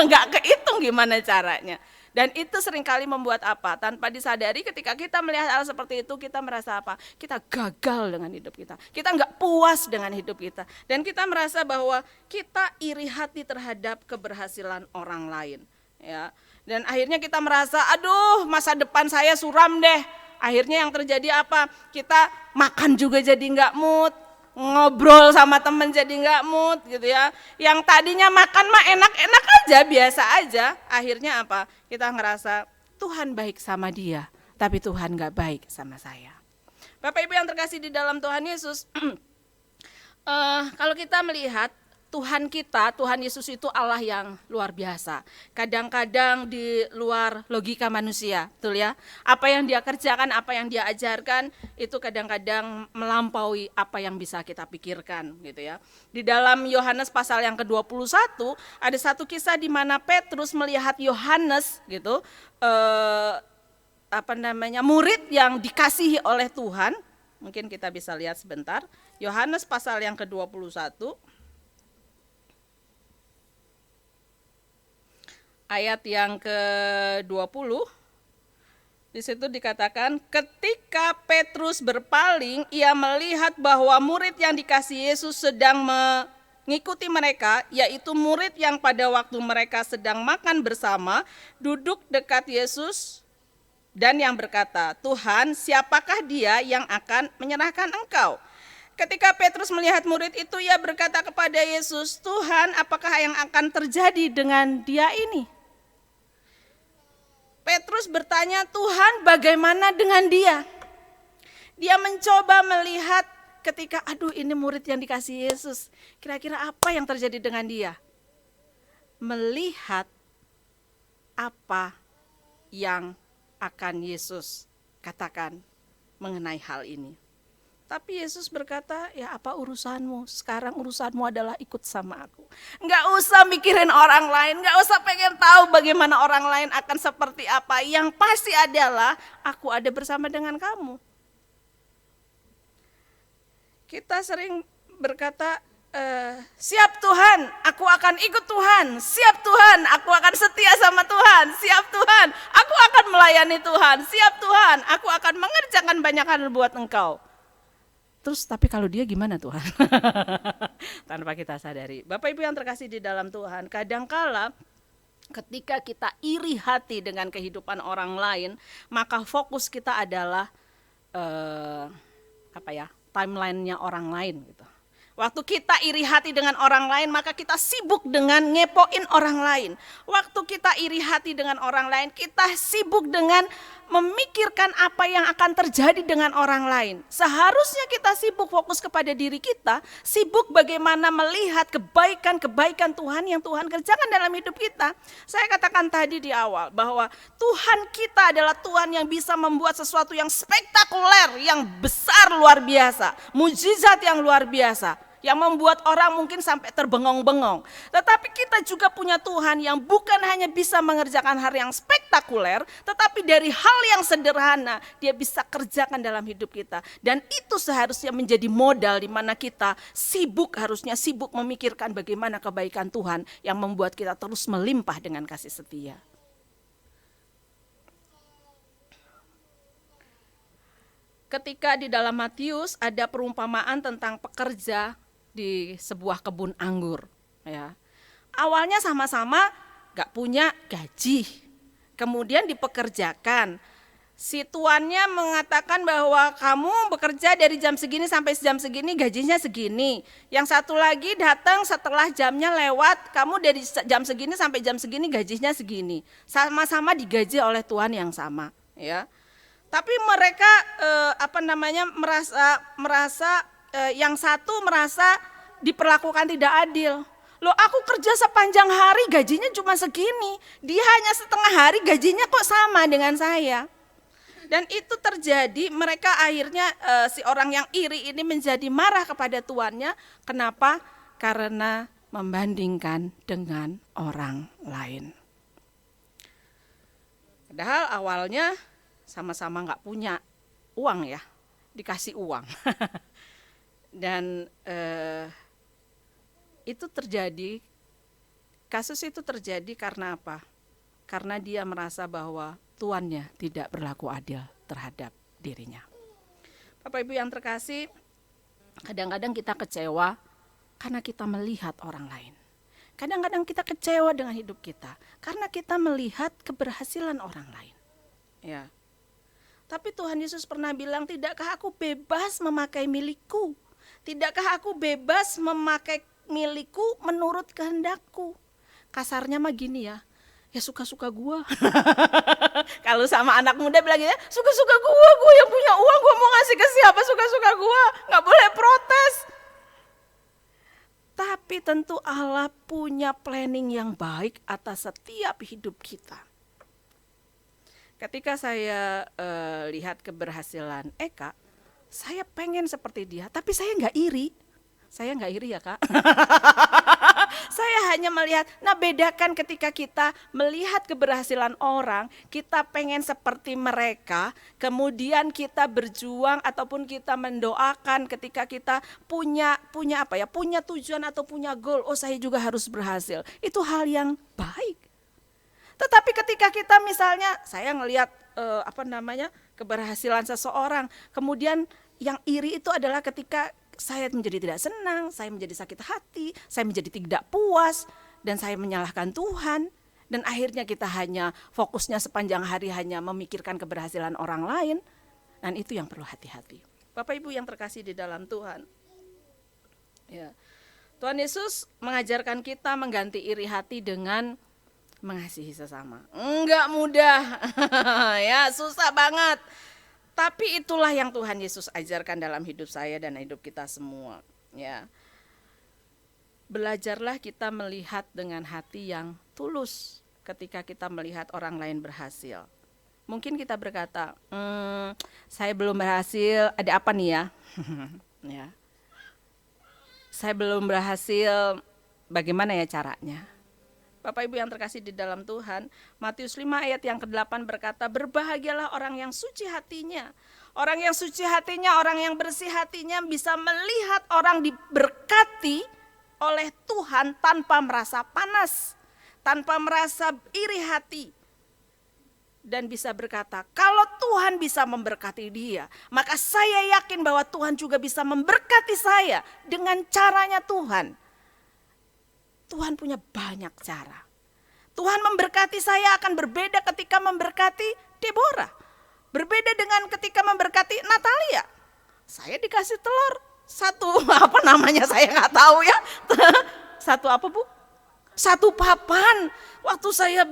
nggak kehitung gimana caranya. Dan itu seringkali membuat apa? Tanpa disadari ketika kita melihat hal seperti itu, kita merasa apa? Kita gagal dengan hidup kita. Kita nggak puas dengan hidup kita. Dan kita merasa bahwa kita iri hati terhadap keberhasilan orang lain. Ya. Dan akhirnya kita merasa, aduh masa depan saya suram deh. Akhirnya yang terjadi apa? Kita makan juga jadi nggak mood. Ngobrol sama temen jadi nggak mood gitu ya. Yang tadinya makan mah enak-enak aja, biasa aja. Akhirnya apa? Kita ngerasa Tuhan baik sama dia, tapi Tuhan nggak baik sama saya. Bapak Ibu yang terkasih di dalam Tuhan Yesus, kalau kita melihat Tuhan kita, Tuhan Yesus itu Allah yang luar biasa. Kadang-kadang di luar logika manusia, betul ya. Apa yang dia kerjakan, apa yang dia ajarkan, itu kadang-kadang melampaui apa yang bisa kita pikirkan gitu ya. Di dalam Yohanes pasal yang ke-21, ada satu kisah di mana Petrus melihat Yohanes gitu, murid yang dikasihi oleh Tuhan. Mungkin kita bisa lihat sebentar. Yohanes pasal yang ke-21. Ayat yang ke-20, di situ dikatakan, ketika Petrus berpaling, ia melihat bahwa murid yang dikasihi Yesus sedang mengikuti mereka, yaitu murid yang pada waktu mereka sedang makan bersama, duduk dekat Yesus dan yang berkata, Tuhan, siapakah dia yang akan menyerahkan engkau? Ketika Petrus melihat murid itu, ia berkata kepada Yesus, Tuhan, apakah yang akan terjadi dengan dia ini? Petrus bertanya, Tuhan bagaimana dengan dia? Dia mencoba melihat ketika, aduh ini murid yang dikasih Yesus, kira-kira apa yang terjadi dengan dia? Melihat apa yang akan Yesus katakan mengenai hal ini. Tapi Yesus berkata, ya apa urusanmu? Sekarang urusanmu adalah ikut sama aku. Enggak usah mikirin orang lain, enggak usah pengen tahu bagaimana orang lain akan seperti apa. Yang pasti adalah aku ada bersama dengan kamu. Kita sering berkata, siap Tuhan, aku akan ikut Tuhan. Siap Tuhan, aku akan setia sama Tuhan. Siap Tuhan, aku akan melayani Tuhan. Siap Tuhan, aku akan mengerjakan banyak hal buat engkau. Terus tapi kalau dia gimana Tuhan? Tanpa kita sadari. Bapak Ibu yang terkasih di dalam Tuhan, kadangkala ketika kita iri hati dengan kehidupan orang lain, maka fokus kita adalah timeline-nya orang lain gitu. Waktu kita iri hati dengan orang lain, maka kita sibuk dengan ngepoin orang lain. Waktu kita iri hati dengan orang lain, kita sibuk dengan memikirkan apa yang akan terjadi dengan orang lain. Seharusnya kita sibuk fokus kepada diri kita, sibuk bagaimana melihat kebaikan-kebaikan Tuhan yang Tuhan kerjakan dalam hidup kita. Saya katakan tadi di awal bahwa Tuhan kita adalah Tuhan yang bisa membuat sesuatu yang spektakuler, yang besar luar biasa, mujizat yang luar biasa, yang membuat orang mungkin sampai terbengong-bengong. Tetapi kita juga punya Tuhan yang bukan hanya bisa mengerjakan hal yang spektakuler, tetapi dari hal yang sederhana dia bisa kerjakan dalam hidup kita. Dan itu seharusnya menjadi modal di mana kita harusnya sibuk memikirkan bagaimana kebaikan Tuhan yang membuat kita terus melimpah dengan kasih setia. Ketika di dalam Matius ada perumpamaan tentang pekerja di sebuah kebun anggur, ya. Awalnya sama-sama gak punya gaji, kemudian dipekerjakan. Si tuannya mengatakan bahwa kamu bekerja dari jam segini sampai jam segini, gajinya segini. Yang satu lagi datang setelah jamnya lewat, kamu dari jam segini sampai jam segini, gajinya segini. Sama-sama digaji oleh tuan yang sama, ya. Tapi mereka merasa yang satu merasa diperlakukan tidak adil. Loh, aku kerja sepanjang hari gajinya cuma segini, dia hanya setengah hari gajinya kok sama dengan saya. Dan itu terjadi, mereka akhirnya si orang yang iri ini menjadi marah kepada tuannya. Kenapa? Karena membandingkan dengan orang lain. Padahal awalnya sama-sama nggak punya uang ya, dikasih uang. Dan itu terjadi, kasus itu terjadi karena apa? Karena dia merasa bahwa tuannya tidak berlaku adil terhadap dirinya. Bapak Ibu yang terkasih, kadang-kadang kita kecewa karena kita melihat orang lain. Kadang-kadang kita kecewa dengan hidup kita karena kita melihat keberhasilan orang lain. Ya. Tapi Tuhan Yesus pernah bilang, tidakkah aku bebas memakai milikku? Tidakkah aku bebas memakai milikku menurut kehendakku? Kasarnya mah gini ya, ya suka-suka gua. Kalau sama anak muda bilang ya, suka-suka gua yang punya uang, gua mau ngasih ke siapa suka-suka gua, nggak boleh protes. Tapi tentu Allah punya planning yang baik atas setiap hidup kita. Ketika saya lihat keberhasilan Eka, saya pengen seperti dia, tapi saya nggak iri. Saya nggak iri ya Kak. Saya hanya melihat, nah bedakan ketika kita melihat keberhasilan orang, kita pengen seperti mereka, kemudian kita berjuang ataupun kita mendoakan ketika kita punya tujuan atau punya goal, oh saya juga harus berhasil. Itu hal yang baik. Tetapi ketika kita misalnya, saya ngelihat keberhasilan seseorang, kemudian yang iri itu adalah ketika saya menjadi tidak senang, saya menjadi sakit hati, saya menjadi tidak puas, dan saya menyalahkan Tuhan. Dan akhirnya kita hanya fokusnya sepanjang hari hanya memikirkan keberhasilan orang lain. Dan itu yang perlu hati-hati. Bapak Ibu yang terkasih di dalam Tuhan. Ya. Tuhan Yesus mengajarkan kita mengganti iri hati dengan mengasihi sesama. Enggak mudah, ya susah banget. Tapi itulah yang Tuhan Yesus ajarkan dalam hidup saya dan hidup kita semua. Ya, belajarlah kita melihat dengan hati yang tulus ketika kita melihat orang lain berhasil. Mungkin kita berkata, saya belum berhasil, ada apa nih ya? Ya, saya belum berhasil, bagaimana ya caranya? Bapak Ibu yang terkasih di dalam Tuhan, Matius 5 ayat yang ke-8 berkata, berbahagialah orang yang suci hatinya. Orang yang suci hatinya, orang yang bersih hatinya bisa melihat orang diberkati oleh Tuhan tanpa merasa panas, tanpa merasa iri hati. Dan bisa berkata, kalau Tuhan bisa memberkati dia, maka saya yakin bahwa Tuhan juga bisa memberkati saya dengan caranya Tuhan. Tuhan punya banyak cara. Tuhan memberkati saya akan berbeda ketika memberkati Deborah. Berbeda dengan ketika memberkati Natalia. Saya dikasih telur satu, saya nggak tahu ya. Satu apa Bu? Satu papan. Waktu saya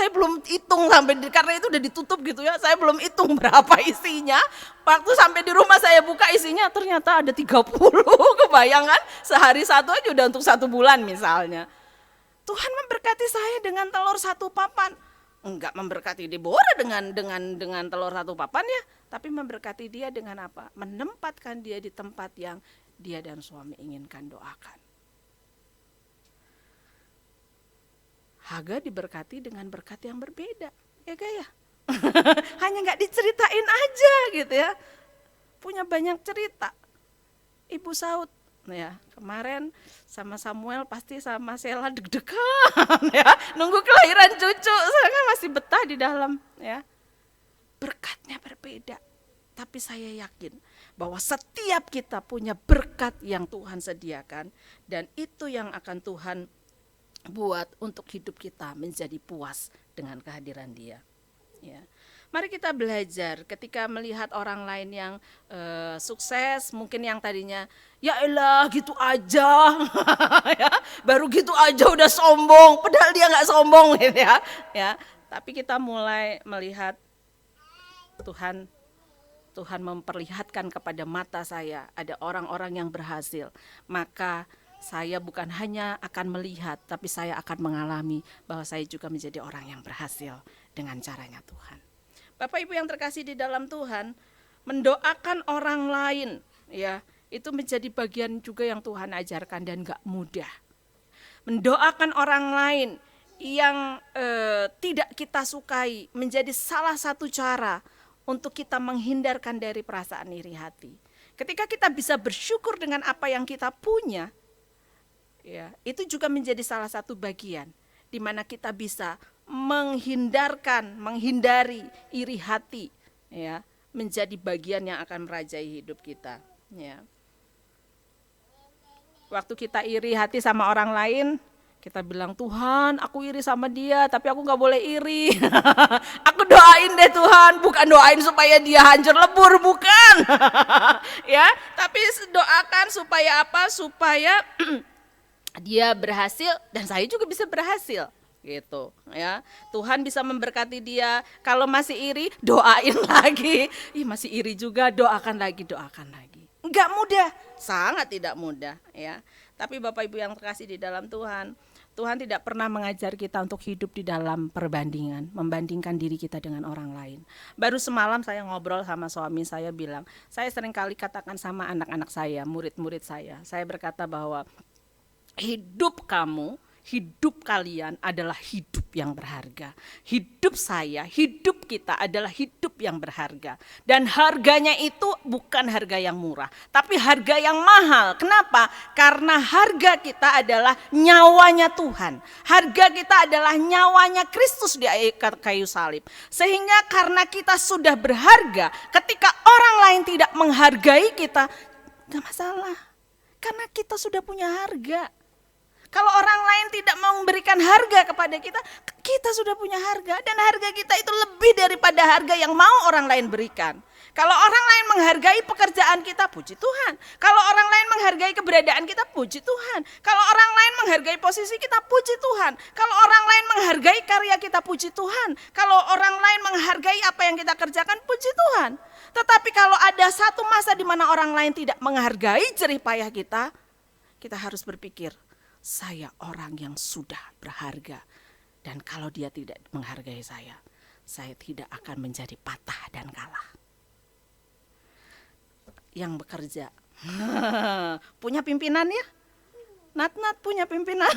belum hitung sampai karena itu udah ditutup gitu ya. Saya belum hitung berapa isinya. Waktu sampai di rumah saya buka isinya ternyata ada 30. Kebayang kan? Sehari satu aja udah untuk 1 bulan misalnya. Tuhan memberkati saya dengan telur 1 papan. Enggak memberkati Deborah dengan telur 1 papan ya, tapi memberkati dia dengan apa? Menempatkan dia di tempat yang dia dan suami inginkan doakan. Haga diberkati dengan berkat yang berbeda, ya gaya. Hanya nggak diceritain aja gitu ya. Punya banyak cerita. Ibu Saud, ya kemarin sama Samuel pasti sama Sela deg-degan ya, nunggu kelahiran cucu, saya kan masih betah di dalam ya. Berkatnya berbeda, tapi saya yakin bahwa setiap kita punya berkat yang Tuhan sediakan dan itu yang akan Tuhan buat untuk hidup kita menjadi puas dengan kehadiran Dia. Ya. Mari kita belajar ketika melihat orang lain yang sukses, mungkin yang tadinya ya elah gitu aja, ya, baru gitu aja udah sombong, padahal dia nggak sombong gitu ya. Ya, tapi kita mulai melihat Tuhan memperlihatkan kepada mata saya ada orang-orang yang berhasil, maka saya bukan hanya akan melihat, tapi saya akan mengalami bahwa saya juga menjadi orang yang berhasil dengan caranya Tuhan. Bapak Ibu yang terkasih di dalam Tuhan, mendoakan orang lain, ya, itu menjadi bagian juga yang Tuhan ajarkan dan gak mudah. Mendoakan orang lain yang tidak kita sukai menjadi salah satu cara untuk kita menghindarkan dari perasaan iri hati. Ketika kita bisa bersyukur dengan apa yang kita punya, ya, itu juga menjadi salah satu bagian di mana kita bisa menghindari iri hati, ya, menjadi bagian yang akan merajai hidup kita, ya. Waktu kita iri hati sama orang lain, kita bilang, Tuhan aku iri sama dia tapi aku gak boleh iri. Aku doain deh Tuhan, bukan doain supaya dia hancur lebur, bukan. Ya, tapi doakan supaya apa? Supaya dia berhasil dan saya juga bisa berhasil. Gitu ya, Tuhan bisa memberkati dia. Kalau masih iri, doain lagi. Ih, masih iri juga, doakan lagi. Enggak mudah, sangat tidak mudah, ya. Tapi Bapak Ibu yang terkasih di dalam Tuhan, Tuhan tidak pernah mengajar kita untuk hidup di dalam perbandingan, membandingkan diri kita dengan orang lain. Baru semalam saya ngobrol sama suami saya, bilang, saya seringkali katakan sama anak-anak saya, murid-murid saya berkata bahwa hidup kalian adalah hidup yang berharga. Hidup saya, hidup kita adalah hidup yang berharga. Dan harganya itu bukan harga yang murah, tapi harga yang mahal. Kenapa? Karena harga kita adalah nyawanya Tuhan. Harga kita adalah nyawanya Kristus di kayu salib. Sehingga karena kita sudah berharga, ketika orang lain tidak menghargai kita, tidak masalah. Karena kita sudah punya harga. Kalau orang lain tidak memberikan harga kepada kita, kita sudah punya harga. Dan harga kita itu lebih daripada harga yang mau orang lain berikan. Kalau orang lain menghargai pekerjaan kita, puji Tuhan. Kalau orang lain menghargai keberadaan kita, puji Tuhan. Kalau orang lain menghargai posisi kita, puji Tuhan. Kalau orang lain menghargai karya kita, puji Tuhan. Kalau orang lain menghargai apa yang kita kerjakan, puji Tuhan. Tetapi kalau ada satu masa di mana orang lain tidak menghargai jerih payah kita harus berpikir, saya orang yang sudah berharga, dan kalau dia tidak menghargai saya tidak akan menjadi patah dan kalah. Yang bekerja punya pimpinan ya, Nat punya pimpinan.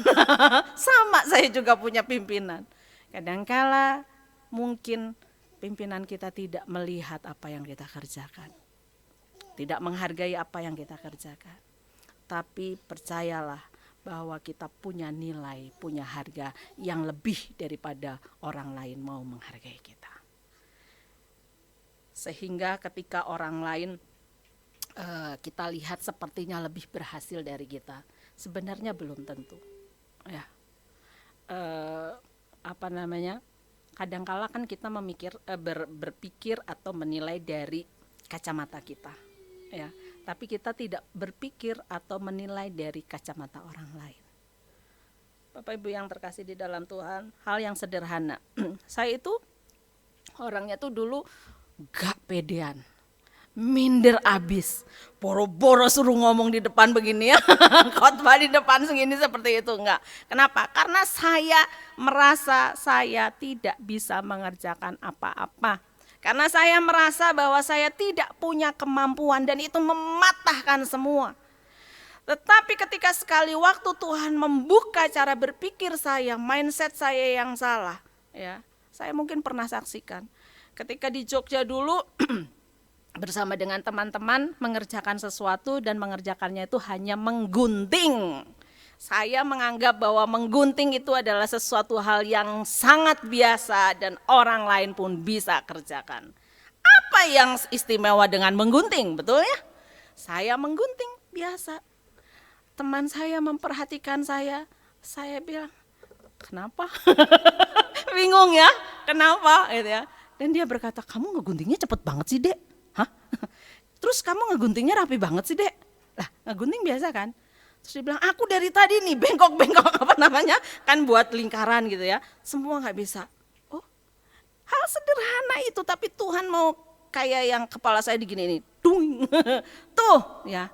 Sama, saya juga punya pimpinan. Kadangkala mungkin pimpinan kita tidak melihat apa yang kita kerjakan, tidak menghargai apa yang kita kerjakan. Tapi percayalah bahwa kita punya nilai, punya harga yang lebih daripada orang lain mau menghargai kita. Sehingga ketika orang lain kita lihat sepertinya lebih berhasil dari kita, sebenarnya belum tentu. Ya, kadangkala kan kita berpikir atau menilai dari kacamata kita, ya. Tapi kita tidak berpikir atau menilai dari kacamata orang lain. Bapak Ibu yang terkasih di dalam Tuhan, hal yang sederhana. Saya itu orangnya tuh dulu gak pedean, minder abis, boro-boro suruh ngomong di depan begini ya, khotbah di depan segini seperti itu, enggak. Kenapa? Karena saya merasa saya tidak bisa mengerjakan apa-apa. Karena saya merasa bahwa saya tidak punya kemampuan dan itu mematahkan semua. Tetapi ketika sekali waktu Tuhan membuka cara berpikir saya, mindset saya yang salah, ya, saya mungkin pernah saksikan. Ketika di Jogja dulu bersama dengan teman-teman mengerjakan sesuatu dan mengerjakannya itu hanya menggunting. Saya menganggap bahwa menggunting itu adalah sesuatu hal yang sangat biasa dan orang lain pun bisa kerjakan. Apa yang istimewa dengan menggunting, betul ya? Saya menggunting biasa. Teman saya memperhatikan saya bilang, kenapa? Bingung ya, kenapa gitu ya. Dan dia berkata, kamu ngeguntingnya cepet banget sih Dek. Hah? Terus kamu ngeguntingnya rapi banget sih Dek. Lah ngegunting biasa kan. Terus dia bilang, aku dari tadi nih bengkok-bengkok apa namanya, kan buat lingkaran gitu ya. Semua gak bisa. Oh, hal sederhana itu, tapi Tuhan mau kayak yang kepala saya digini nih. Dung. Tuh ya.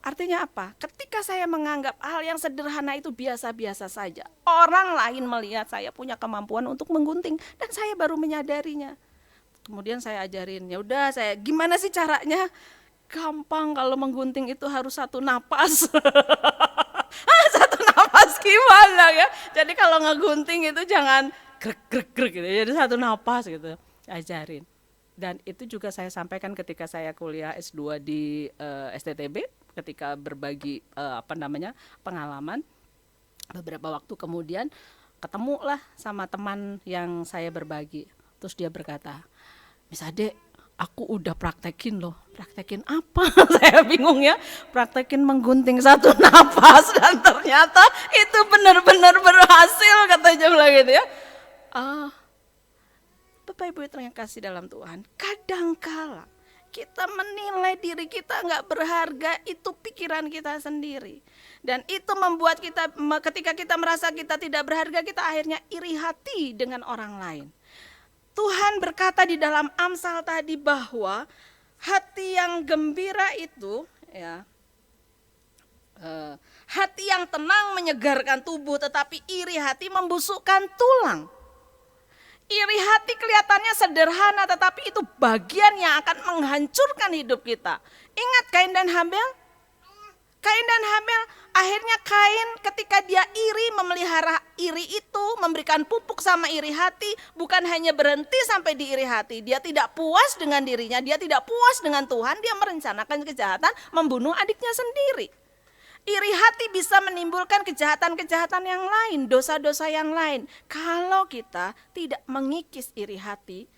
Artinya apa? Ketika saya menganggap hal yang sederhana itu biasa-biasa saja, orang lain melihat saya punya kemampuan untuk menggunting dan saya baru menyadarinya. Kemudian saya ajarin, ya udah saya gimana sih caranya? Gampang, kalau menggunting itu harus satu napas. Satu napas gimana ya? Jadi kalau ngegunting itu jangan grek gitu, jadi satu napas gitu. Ajarin. Dan itu juga saya sampaikan ketika saya kuliah S2 di STTB, ketika berbagi pengalaman. Beberapa waktu kemudian ketemulah sama teman yang saya berbagi. Terus dia berkata, Miss Ade, aku udah praktekin loh. Praktekin apa? Saya bingung ya. Praktekin menggunting satu napas dan ternyata itu benar-benar berhasil, katanya bilang gitu ya. Bapak Ibu yang kasih dalam Tuhan, kadangkala kita menilai diri kita nggak berharga, itu pikiran kita sendiri. Dan itu membuat kita, ketika kita merasa kita tidak berharga, kita akhirnya iri hati dengan orang lain. Tuhan berkata di dalam Amsal tadi bahwa hati yang gembira itu ya, hati yang tenang menyegarkan tubuh, tetapi iri hati membusukkan tulang. Iri hati kelihatannya sederhana, tetapi itu bagian yang akan menghancurkan hidup kita. Ingat Kain dan Habel? Kain dan Habel, akhirnya Kain ketika dia iri, memelihara iri itu, memberikan pupuk sama iri hati, bukan hanya berhenti sampai di iri hati. Dia tidak puas dengan dirinya, dia tidak puas dengan Tuhan, dia merencanakan kejahatan, membunuh adiknya sendiri. Iri hati bisa menimbulkan kejahatan-kejahatan yang lain, dosa-dosa yang lain. Kalau kita tidak mengikis iri hati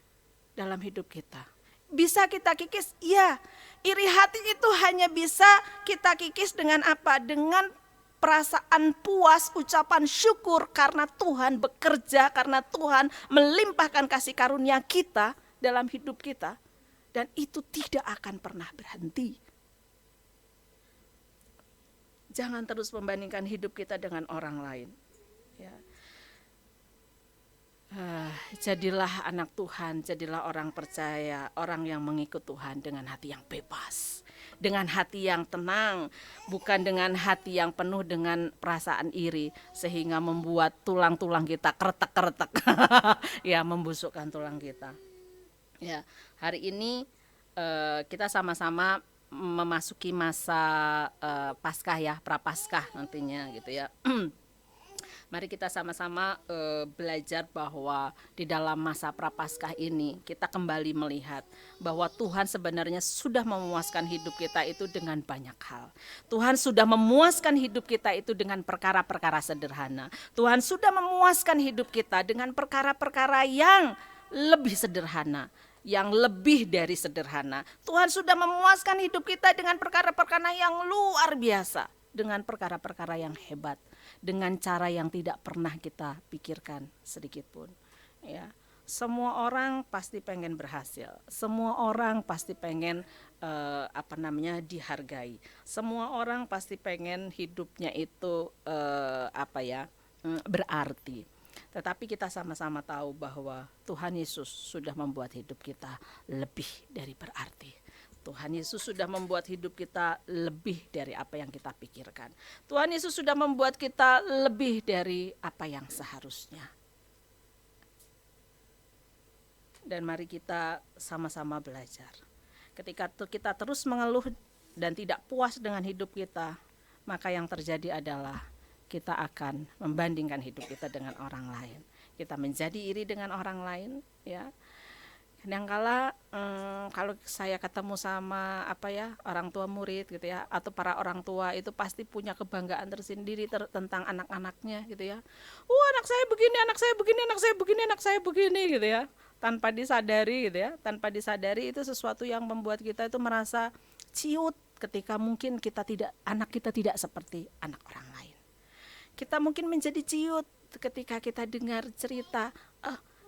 dalam hidup kita. Bisa kita kikis? Ya, iri hati itu hanya bisa kita kikis dengan apa? Dengan perasaan puas, ucapan syukur karena Tuhan bekerja, karena Tuhan melimpahkan kasih karunia kita dalam hidup kita. Dan itu tidak akan pernah berhenti. Jangan terus membandingkan hidup kita dengan orang lain. Ya. Jadilah anak Tuhan, jadilah orang percaya, orang yang mengikut Tuhan dengan hati yang bebas, dengan hati yang tenang, bukan dengan hati yang penuh dengan perasaan iri, sehingga membuat tulang-tulang kita keretek-keretek, ya, membusukkan tulang kita. Ya, hari ini kita sama-sama memasuki masa Paskah ya, Prapaskah nantinya gitu ya. Mari kita sama-sama belajar bahwa di dalam masa Prapaskah ini kita kembali melihat bahwa Tuhan sebenarnya sudah memuaskan hidup kita itu dengan banyak hal. Tuhan sudah memuaskan hidup kita itu dengan perkara-perkara sederhana. Tuhan sudah memuaskan hidup kita dengan perkara-perkara yang lebih sederhana, yang lebih dari sederhana. Tuhan sudah memuaskan hidup kita dengan perkara-perkara yang luar biasa, dengan perkara-perkara yang hebat, dengan cara yang tidak pernah kita pikirkan sedikit pun. Ya, semua orang pasti pengen berhasil, semua orang pasti pengen dihargai, semua orang pasti pengen hidupnya itu berarti. Tetapi kita sama-sama tahu bahwa Tuhan Yesus sudah membuat hidup kita lebih dari berarti. Tuhan Yesus sudah membuat hidup kita lebih dari apa yang kita pikirkan. Tuhan Yesus sudah membuat kita lebih dari apa yang seharusnya. Dan mari kita sama-sama belajar. Ketika kita terus mengeluh dan tidak puas dengan hidup kita, maka yang terjadi adalah kita akan membandingkan hidup kita dengan orang lain. Kita menjadi iri dengan orang lain, ya. Kadangkala kalau saya ketemu sama orang tua murid gitu ya, atau para orang tua itu pasti punya kebanggaan tersendiri tentang anak-anaknya gitu ya. Anak saya begini, anak saya begini, anak saya begini, anak saya begini gitu ya. Tanpa disadari gitu ya, tanpa disadari itu sesuatu yang membuat kita itu merasa ciut ketika mungkin anak kita tidak seperti anak orang lain. Kita mungkin menjadi ciut ketika kita dengar cerita,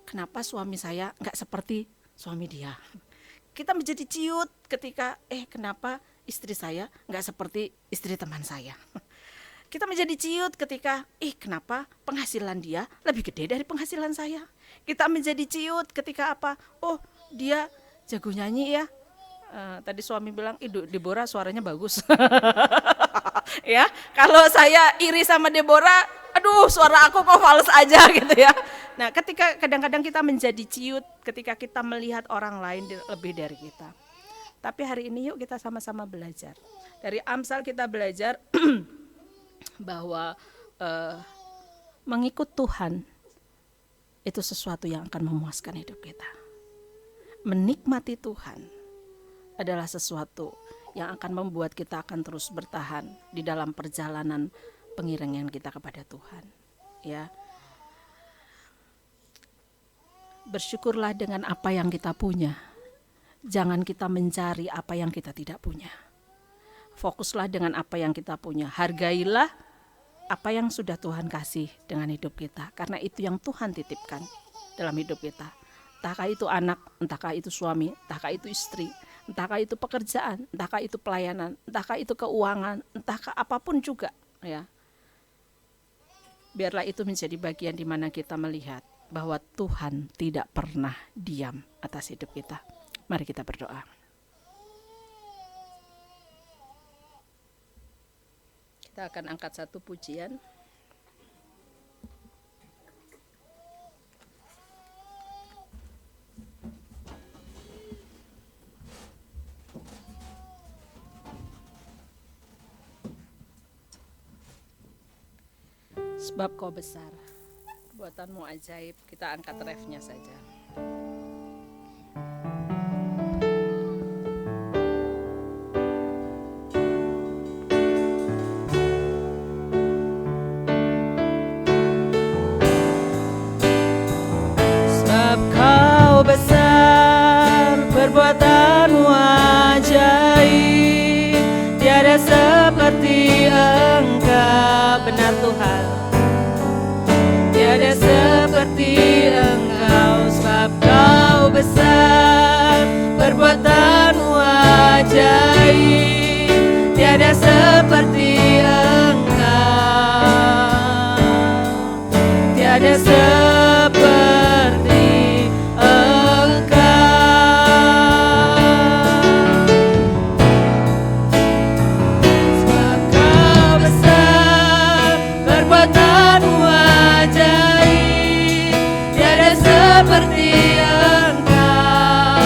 kenapa suami saya nggak seperti suami dia. Kita menjadi ciut ketika, kenapa istri saya nggak seperti istri teman saya. Kita menjadi ciut ketika, kenapa penghasilan dia lebih gede dari penghasilan saya. Kita menjadi ciut ketika apa? Oh, dia jago nyanyi ya. Tadi suami bilang, Deborah suaranya bagus. Ya, kalau saya iri sama Deborah, aduh suara aku kok fals aja gitu ya. Nah, ketika kadang-kadang kita menjadi ciut ketika kita melihat orang lain lebih dari kita. Tapi hari ini yuk kita sama-sama belajar. Dari Amsal kita belajar bahwa mengikut Tuhan itu sesuatu yang akan memuaskan hidup kita. Menikmati Tuhan adalah sesuatu yang akan membuat kita akan terus bertahan di dalam perjalanan pengiringan kita kepada Tuhan. Ya, bersyukurlah dengan apa yang kita punya. Jangan kita mencari apa yang kita tidak punya. Fokuslah dengan apa yang kita punya. Hargailah apa yang sudah Tuhan kasih dengan hidup kita. Karena itu yang Tuhan titipkan dalam hidup kita. Entahkah itu anak, entahkah itu suami, entahkah itu istri, entahkah itu pekerjaan, entahkah itu pelayanan, entahkah itu keuangan, entahkah apapun juga. Ya, biarlah itu menjadi bagian di mana kita melihat bahwa Tuhan tidak pernah diam atas hidup kita. Mari kita berdoa. Kita akan angkat satu pujian. Sebab kau besar, perbuatanmu ajaib. Kita angkat refnya saja. Sebab kau besar, perbuatanmu ajaib. Tiada seperti Engkau, benar Tuhan. Tiada seperti Engkau, sebab kau besar, perbuatanmu ajaib. Tiada seperti Engkau, tiada seperti Engkau. Sebab kau besar, perbuatanmu ajaib. Tiada seperti Engkau,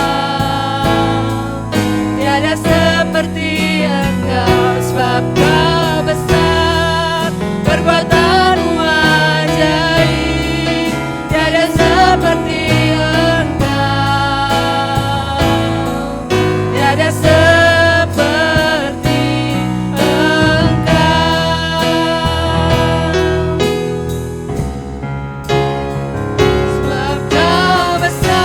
tiada seperti Engkau. Sebab kau besar, perbuatanmu ajaib. Tiada seperti Engkau, tiada seperti Engkau. Sebab kau besar,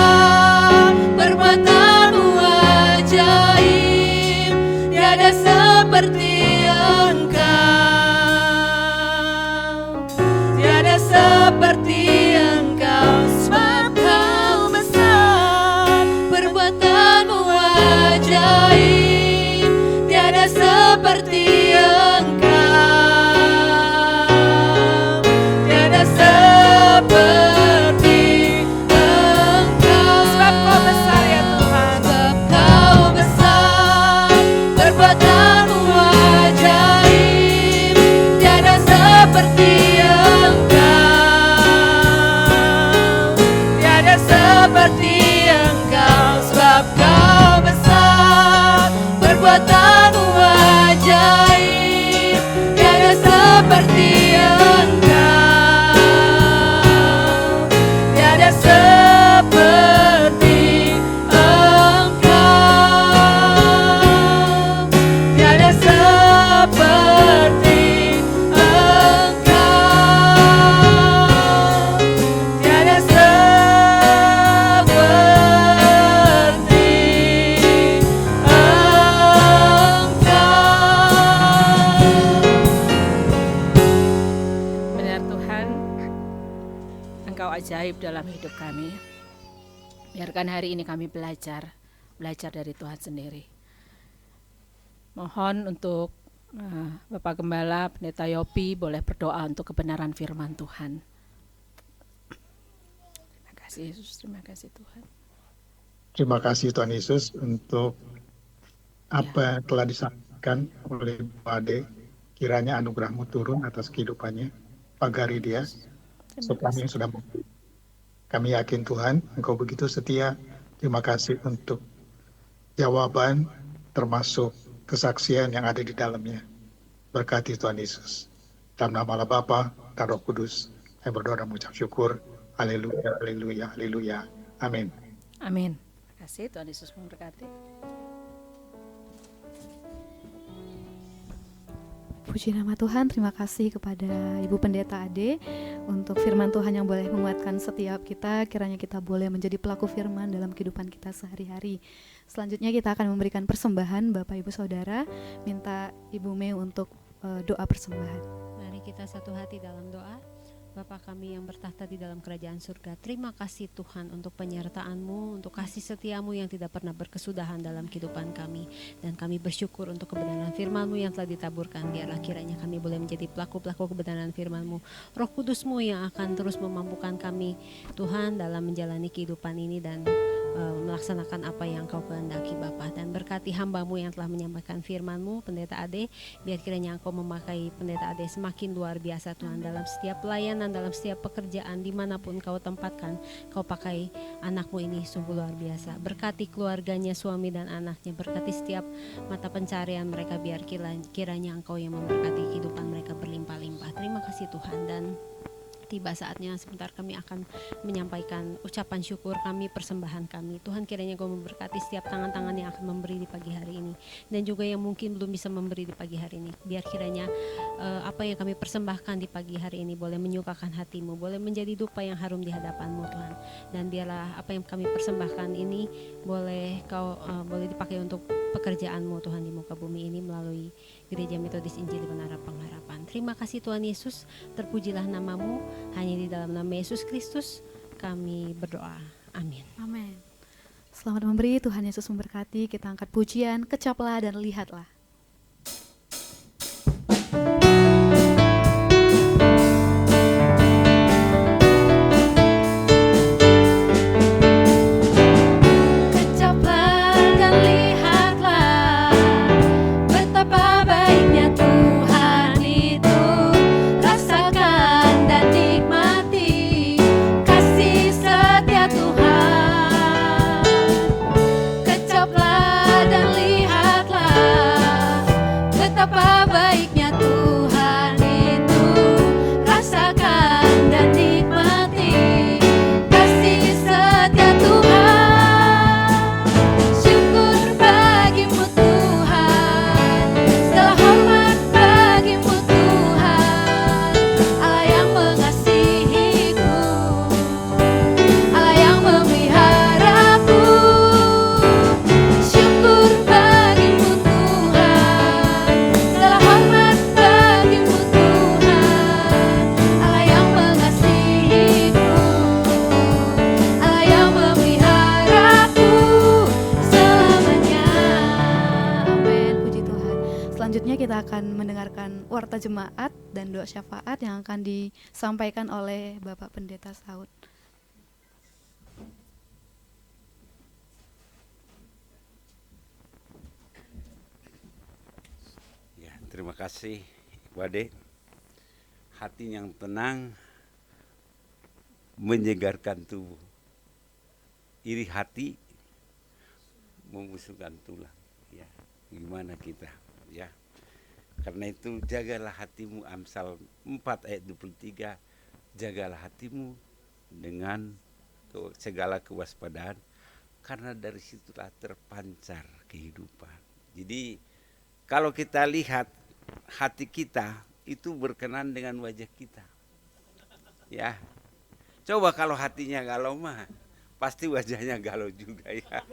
hidup kami. Biarkan hari ini kami belajar dari Tuhan sendiri. Mohon untuk Bapak Gembala, Pendeta Yopi boleh berdoa untuk kebenaran firman Tuhan. Terima kasih Yesus, terima kasih Tuhan.
Terima kasih Tuhan Yesus untuk apa yang telah disampaikan oleh Bu Ade. Kiranya anugerah-Mu turun atas kehidupannya, pagari dia. Kami sudah kami yakin Tuhan, Engkau begitu setia. Terima kasih untuk jawaban termasuk kesaksian yang ada di dalamnya. Berkati Tuhan Yesus. Dalam nama Allah Bapa dan Roh Kudus, saya berdoa dan mengucap syukur. Haleluya, haleluya, haleluya. Amin.
Amin. Terima kasih, Tuhan Yesus memberkati.
Puji nama Tuhan, terima kasih kepada Ibu Pendeta Ade untuk firman Tuhan yang boleh menguatkan setiap kita. Kiranya kita boleh menjadi pelaku firman dalam kehidupan kita sehari-hari. Selanjutnya kita akan memberikan persembahan Bapak Ibu Saudara. Minta Ibu Mei untuk doa persembahan.
Mari kita satu hati dalam doa. Bapa kami yang bertahta di dalam kerajaan surga, terima kasih Tuhan untuk penyertaan-Mu, untuk kasih setia-Mu yang tidak pernah berkesudahan dalam kehidupan kami. Dan kami bersyukur untuk kebenaran firman-Mu yang telah ditaburkan. Biarlah kiranya kami boleh menjadi pelaku-pelaku kebenaran firman-Mu. Roh Kudus-Mu yang akan terus memampukan kami Tuhan dalam menjalani kehidupan ini dan melaksanakan apa yang Kau kehendaki Bapa. Dan berkati hamba-Mu yang telah menyampaikan firman-Mu, Pendeta Ade. Biar kiranya Engkau memakai Pendeta Ade semakin luar biasa Tuhan dalam setiap pelayanan, dalam setiap pekerjaan dimanapun Kau tempatkan. Kau pakai anak-Mu ini sungguh luar biasa. Berkati keluarganya, suami dan anaknya. Berkati setiap mata pencarian mereka. Biar kiranya Engkau yang memberkati kehidupan mereka berlimpah-limpah. Terima kasih Tuhan. Dan tiba saatnya sebentar kami akan menyampaikan ucapan syukur kami, persembahan kami. Tuhan kiranya Kau memberkati setiap tangan-tangan yang akan memberi di pagi hari ini, dan juga yang mungkin belum bisa memberi di pagi hari ini. Biar kiranya apa yang kami persembahkan di pagi hari ini boleh menyukakan hati-Mu, boleh menjadi dupa yang harum di hadapan-Mu Tuhan. Dan biarlah apa yang kami persembahkan ini boleh boleh dipakai untuk pekerjaan-Mu Tuhan di muka bumi ini melalui Gereja Metodis Injil Menara Pengharapan. Terima kasih Tuhan Yesus, terpujilah nama-Mu. Hanya di dalam nama Yesus Kristus kami berdoa. Amin.
Amin. Selamat memberi, Tuhan Yesus memberkati. Kita angkat pujian, kecaplah dan lihatlah. Kita akan mendengarkan warta jemaat dan doa syafaat yang akan disampaikan oleh Bapak Pendeta Saud.
Ya, terima kasih Wade. Hati yang tenang menyegarkan tubuh. Iri hati membusukkan tulang. Ya, gimana kita? Ya. Karena itu jagalah hatimu, Amsal 4 ayat 23, jagalah hatimu dengan segala kewaspadaan, karena dari situlah terpancar kehidupan. Jadi kalau kita lihat hati kita itu berkenan dengan wajah kita. Ya, coba kalau hatinya galau mah pasti wajahnya galau juga ya.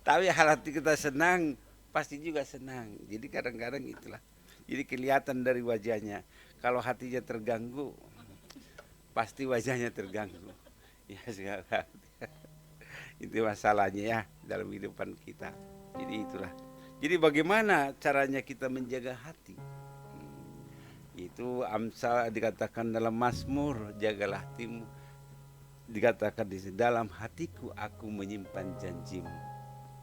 Tapi hati kita senang pasti juga senang. Jadi kadang-kadang itulah. Jadi kelihatan dari wajahnya. Kalau hatinya terganggu, pasti wajahnya terganggu. Ya segala. Itu masalahnya ya dalam kehidupan kita. Jadi itulah. Jadi bagaimana caranya kita menjaga hati? Itu Amsal dikatakan dalam Mazmur, jagalah hatimu. Dikatakan di dalam hatiku aku menyimpan janjimu.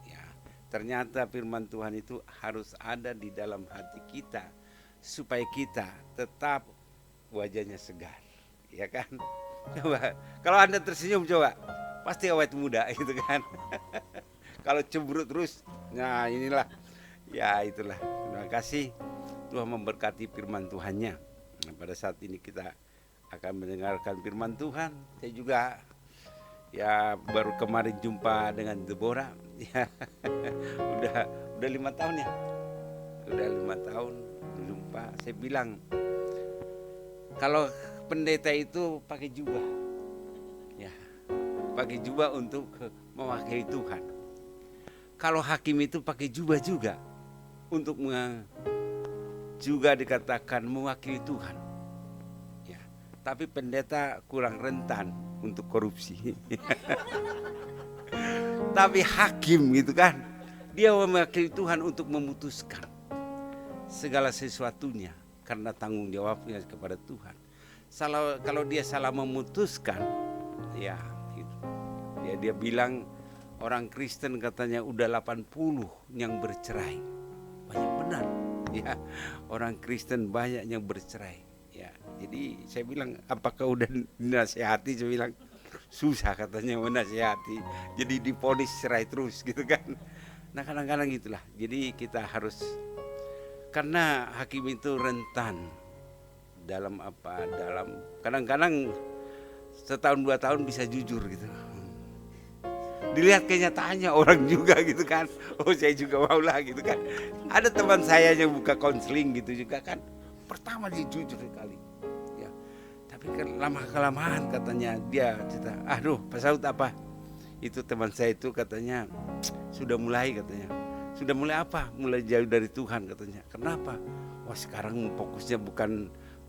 Ya, ternyata firman Tuhan itu harus ada di dalam hati kita supaya kita tetap wajahnya segar, ya kan? Coba kalau Anda tersenyum coba, pasti awet muda gitu kan. Kalau cemberut terus, nah inilah, ya itulah. Terima kasih Tuhan memberkati firman Tuhannya. Nah, pada saat ini kita akan mendengarkan firman Tuhan. Saya juga ya baru kemarin jumpa dengan Deborah. Ya, udah 5 tahun ya, udah 5 tahun jumpa. Saya bilang kalau pendeta itu pakai jubah, ya pakai jubah untuk mewakili Tuhan. Kalau hakim itu pakai jubah juga untuk juga dikatakan mewakili Tuhan. Ya, tapi pendeta kurang rentan untuk korupsi. Tapi hakim gitu kan, dia mewakili Tuhan untuk memutuskan segala sesuatunya karena tanggung jawabnya kepada Tuhan. Kalau dia salah memutuskan, ya gitu. Dia bilang orang Kristen katanya udah 80 yang bercerai. Banyak benar. Ya, orang Kristen banyak yang bercerai. Ya, jadi saya bilang apakah udah dinasihati? Saya bilang susah katanya menasihati. Jadi diponis cerai terus gitu kan. Nah kadang-kadang itulah. Jadi kita harus, karena hakim itu rentan dalam kadang-kadang setahun 2 tahun bisa jujur gitu. Dilihat kenyataannya orang juga gitu kan. Oh saya juga mau lah gitu kan. Ada teman saya yang buka konseling gitu juga kan. Pertama dia jujur sekali. Ya. Tapi kan lama-kelamaan katanya dia cerita, aduh Pak Saud apa? Itu teman saya itu katanya sudah mulai katanya. Sudah mulai apa? Mulai jauh dari Tuhan katanya. Kenapa? Wah sekarang fokusnya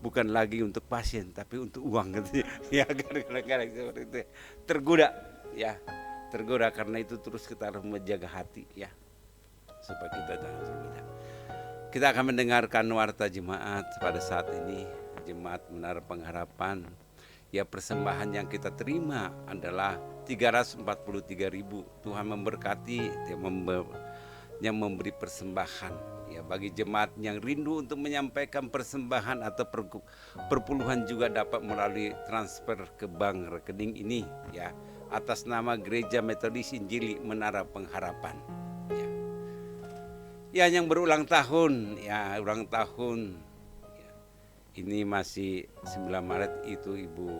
bukan lagi untuk pasien tapi untuk uang katanya. Ya kadang-kadang seperti itu. Tergoda ya. Tergoda karena itu terus kita harus menjaga hati ya supaya kita tidak. Kita akan mendengarkan warta jemaat pada saat ini, jemaat Menara Pengharapan. Ya persembahan yang kita terima adalah 343.000. Tuhan memberkati yang memberi persembahan. Ya bagi jemaat yang rindu untuk menyampaikan persembahan atau perpuluhan juga dapat melalui transfer ke bank rekening ini ya. Atas nama Gereja Metodis Injili Menara Pengharapan. Ya yang berulang tahun, ya ulang tahun. Ya, ini masih 9 Maret itu Ibu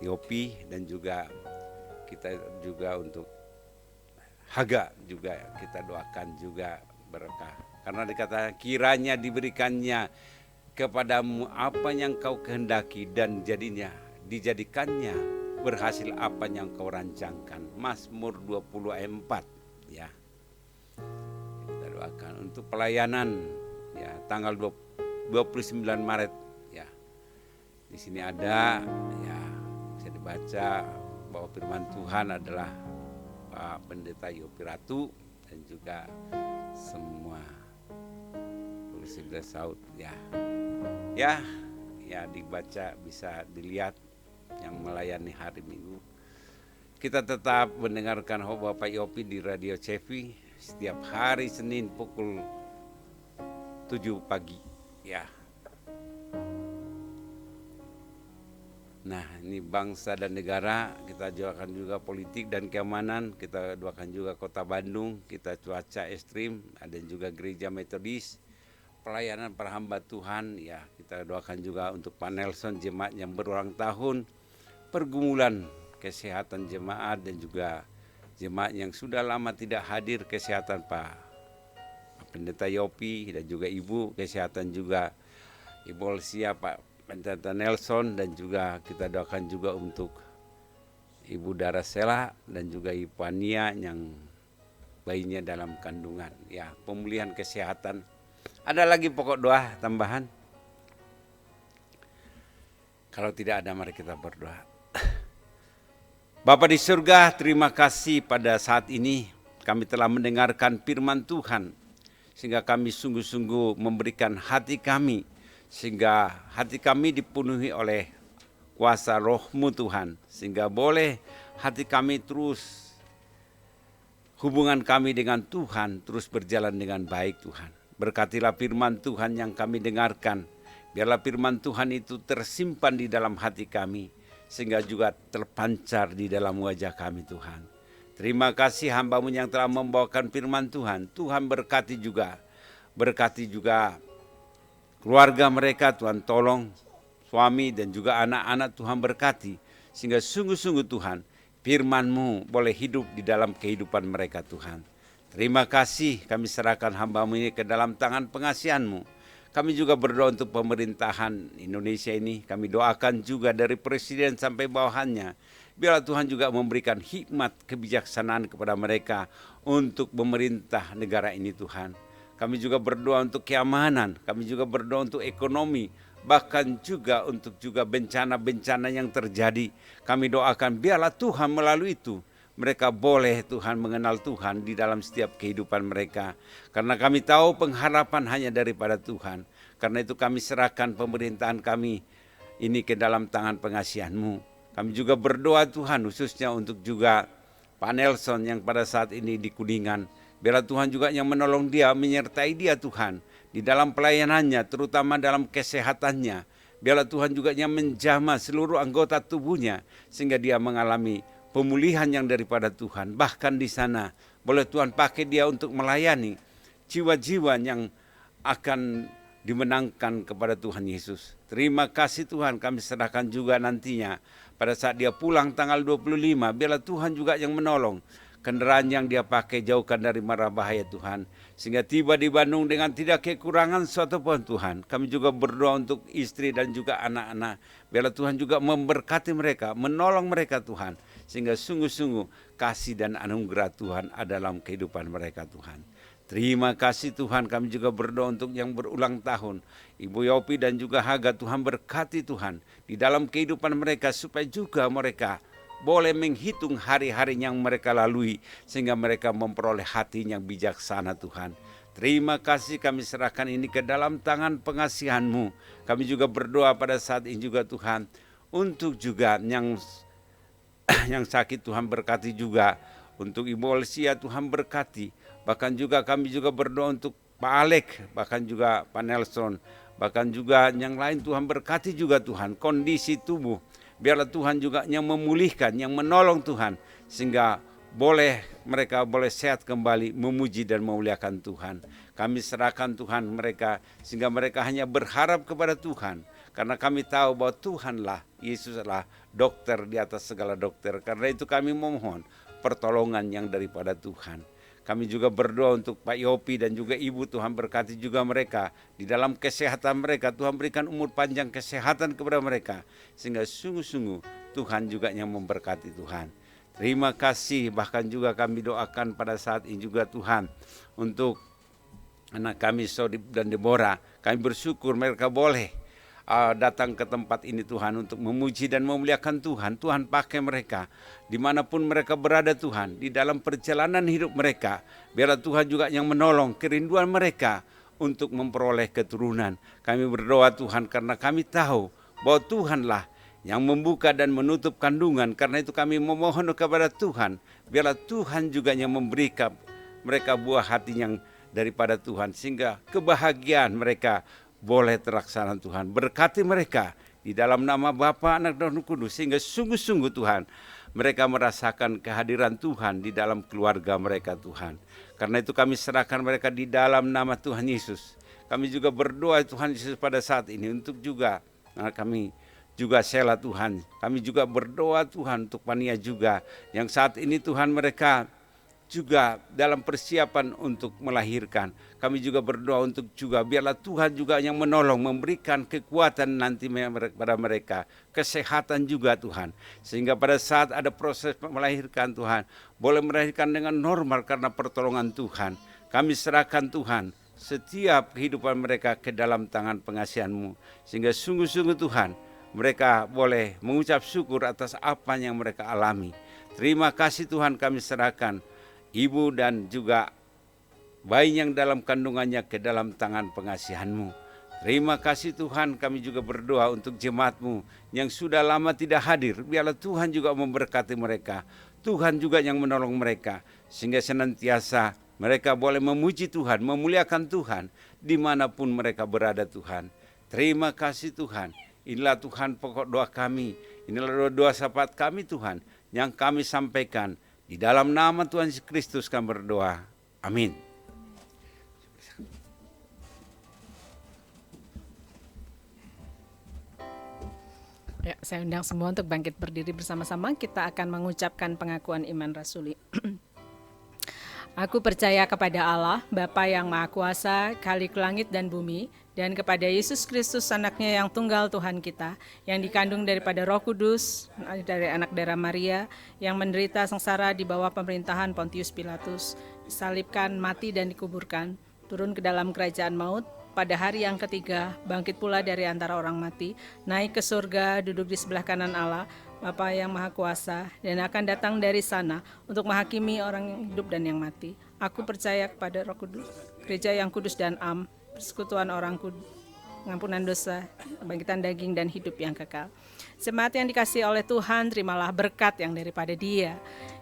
Yopi dan juga kita juga untuk Haga juga kita doakan juga berkah. Karena dikatakan kiranya diberikannya kepadamu apa yang kau kehendaki dan dijadikannya berhasil apa yang kau rancangkan. Mazmur 20 ayat 4 ya. Kita doakan untuk pelayanan ya tanggal 29 Maret ya. Di sini ada ya bisa dibaca bahwa firman Tuhan adalah Pak Pendeta Yopi Ratu dan juga semua polisi Saud ya. Ya dibaca bisa dilihat yang melayani hari Minggu. Kita tetap mendengarkan Bapak Yopi di Radio Cevi setiap hari Senin pukul 7 pagi ya. Nah ini bangsa dan negara, kita doakan juga politik dan keamanan, kita doakan juga Kota Bandung, kita cuaca ekstrim, ada juga Gereja Metodis, pelayanan para hamba Tuhan ya. Kita doakan juga untuk Pak Nelson, jemaat yang berulang tahun, pergumulan kesehatan jemaat dan juga jemaat yang sudah lama tidak hadir, kesehatan Pak Pendeta Yopi dan juga Ibu, kesehatan juga Ibu Olsia, Pak Pendeta Nelson dan juga kita doakan juga untuk Ibu Dara Sela dan juga Ibu Ania yang bayinya dalam kandungan ya, pemulihan kesehatan. Ada lagi pokok doa tambahan? Kalau tidak ada mari kita berdoa. Bapa di surga, terima kasih pada saat ini kami telah mendengarkan firman Tuhan, sehingga kami sungguh-sungguh memberikan hati kami, sehingga hati kami dipenuhi oleh kuasa roh-Mu Tuhan, sehingga boleh hati kami terus, hubungan kami dengan Tuhan terus berjalan dengan baik Tuhan. Berkatilah firman Tuhan yang kami dengarkan, biarlah firman Tuhan itu tersimpan di dalam hati kami, sehingga juga terpancar di dalam wajah kami Tuhan. Terima kasih hamba-Mu yang telah membawakan firman Tuhan. Tuhan berkati juga keluarga mereka Tuhan, tolong suami dan juga anak-anak Tuhan berkati, sehingga sungguh-sungguh Tuhan firman-Mu boleh hidup di dalam kehidupan mereka Tuhan. Terima kasih, kami serahkan hamba-Mu ini ke dalam tangan pengasihan-Mu. Kami juga berdoa untuk pemerintahan Indonesia ini. Kami doakan juga dari presiden sampai bawahannya. Biarlah Tuhan juga memberikan hikmat kebijaksanaan kepada mereka untuk memerintah negara ini Tuhan. Kami juga berdoa untuk keamanan, kami juga berdoa untuk ekonomi, bahkan juga untuk juga bencana-bencana yang terjadi. Kami doakan biarlah Tuhan melalui itu mereka boleh Tuhan mengenal Tuhan di dalam setiap kehidupan mereka. Karena kami tahu pengharapan hanya daripada Tuhan. Karena itu kami serahkan pemerintahan kami ini ke dalam tangan pengasihan-Mu. Kami juga berdoa Tuhan khususnya untuk juga Pak Nelson yang pada saat ini di Kuningan. Biarlah Tuhan juga yang menolong dia, menyertai dia Tuhan di dalam pelayanannya, terutama dalam kesehatannya. Biarlah Tuhan juga yang menjamah seluruh anggota tubuhnya sehingga dia mengalami pemulihan yang daripada Tuhan. Bahkan di sana boleh Tuhan pakai dia untuk melayani jiwa-jiwa yang akan dimenangkan kepada Tuhan Yesus. Terima kasih Tuhan, kami serahkan juga nantinya pada saat dia pulang tanggal 25. Biarlah Tuhan juga yang menolong kendaraan yang dia pakai, jauhkan dari mara bahaya Tuhan, sehingga tiba di Bandung dengan tidak kekurangan suatu pun Tuhan. Kami juga berdoa untuk istri dan juga anak-anak. Biarlah Tuhan juga memberkati mereka, menolong mereka Tuhan, sehingga sungguh-sungguh kasih dan anugerah Tuhan ada dalam kehidupan mereka Tuhan. Terima kasih Tuhan, kami juga berdoa untuk yang berulang tahun, Ibu Yopi dan juga Haga. Tuhan berkati Tuhan di dalam kehidupan mereka, supaya juga mereka boleh menghitung hari-hari yang mereka lalui, sehingga mereka memperoleh hati yang bijaksana Tuhan. Terima kasih, kami serahkan ini ke dalam tangan pengasihan-Mu. Kami juga berdoa pada saat ini juga Tuhan, untuk juga yang sakit Tuhan berkati juga, untuk Ibu Olsia Tuhan berkati. Bahkan juga kami juga berdoa untuk Pak Alek, bahkan juga Pak Nelson, bahkan juga yang lain Tuhan berkati juga Tuhan, kondisi tubuh. Biarlah Tuhan juga yang memulihkan, yang menolong Tuhan, sehingga mereka boleh sehat kembali, memuji dan memuliakan Tuhan. Kami serahkan Tuhan mereka, sehingga mereka hanya berharap kepada Tuhan. Karena kami tahu bahwa Tuhanlah, Yesuslah dokter di atas segala dokter. Karena itu kami memohon pertolongan yang daripada Tuhan. Kami juga berdoa untuk Pak Yopi dan juga Ibu, Tuhan berkati juga mereka. Di dalam kesehatan mereka, Tuhan berikan umur panjang kesehatan kepada mereka. Sehingga sungguh-sungguh Tuhan juga yang memberkati Tuhan. Terima kasih, bahkan juga kami doakan pada saat ini juga Tuhan. Untuk anak kami Sodip dan Deborah, kami bersyukur mereka boleh datang ke tempat ini Tuhan untuk memuji dan memuliakan Tuhan. Tuhan pakai mereka dimanapun mereka berada Tuhan, di dalam perjalanan hidup mereka. Biarlah Tuhan juga yang menolong kerinduan mereka untuk memperoleh keturunan. Kami berdoa Tuhan karena kami tahu bahwa Tuhanlah yang membuka dan menutup kandungan. Karena itu kami memohon kepada Tuhan, biarlah Tuhan juga yang memberikan mereka buah hati yang daripada Tuhan, sehingga kebahagiaan mereka boleh terlaksana Tuhan. Berkati mereka di dalam nama Bapa, Anak dan Roh Kudus, sehingga sungguh-sungguh Tuhan mereka merasakan kehadiran Tuhan di dalam keluarga mereka Tuhan. Karena itu kami serahkan mereka di dalam nama Tuhan Yesus. Kami juga berdoa Tuhan Yesus pada saat ini untuk juga kami juga Sela Tuhan. Kami juga berdoa Tuhan untuk Pania juga, yang saat ini Tuhan mereka juga dalam persiapan untuk melahirkan. Kami juga berdoa untuk juga biarlah Tuhan juga yang menolong, memberikan kekuatan nanti pada mereka, kesehatan juga Tuhan, sehingga pada saat ada proses melahirkan Tuhan, boleh melahirkan dengan normal karena pertolongan Tuhan. Kami serahkan Tuhan setiap kehidupan mereka ke dalam tangan pengasihan-Mu, sehingga sungguh-sungguh Tuhan mereka boleh mengucap syukur atas apa yang mereka alami. Terima kasih Tuhan, kami serahkan ibu dan juga bayi yang dalam kandungannya ke dalam tangan pengasihan-Mu. Terima kasih Tuhan, kami juga berdoa untuk jemaat-Mu yang sudah lama tidak hadir. Biarlah Tuhan juga memberkati mereka. Tuhan juga yang menolong mereka, sehingga senantiasa mereka boleh memuji Tuhan, memuliakan Tuhan, dimanapun mereka berada Tuhan. Terima kasih Tuhan. Inilah Tuhan pokok doa kami. Inilah doa syafaat kami Tuhan, yang kami sampaikan. Di dalam nama Tuhan Yesus Kristus kami berdoa. Amin.
Ya, saya undang semua untuk bangkit berdiri bersama-sama. Kita akan mengucapkan pengakuan iman rasuli. Aku percaya kepada Allah, Bapa yang Maha Kuasa, Khalik langit dan bumi, dan kepada Yesus Kristus anaknya yang tunggal Tuhan kita, yang dikandung daripada Roh Kudus, dari anak darah Maria, yang menderita sengsara di bawah pemerintahan Pontius Pilatus, disalibkan, mati dan dikuburkan, turun ke dalam kerajaan maut, pada hari yang ketiga, bangkit pula dari antara orang mati, naik ke surga, duduk di sebelah kanan Allah, Bapa yang Maha Kuasa, dan akan datang dari sana untuk menghakimi orang yang hidup dan yang mati. Aku percaya kepada Roh Kudus, gereja yang kudus dan am, persekutuan orang kudus, pengampunan dosa, kebangkitan daging dan hidup yang kekal. Jemaat yang dikasihi oleh Tuhan, terimalah berkat yang daripada Dia.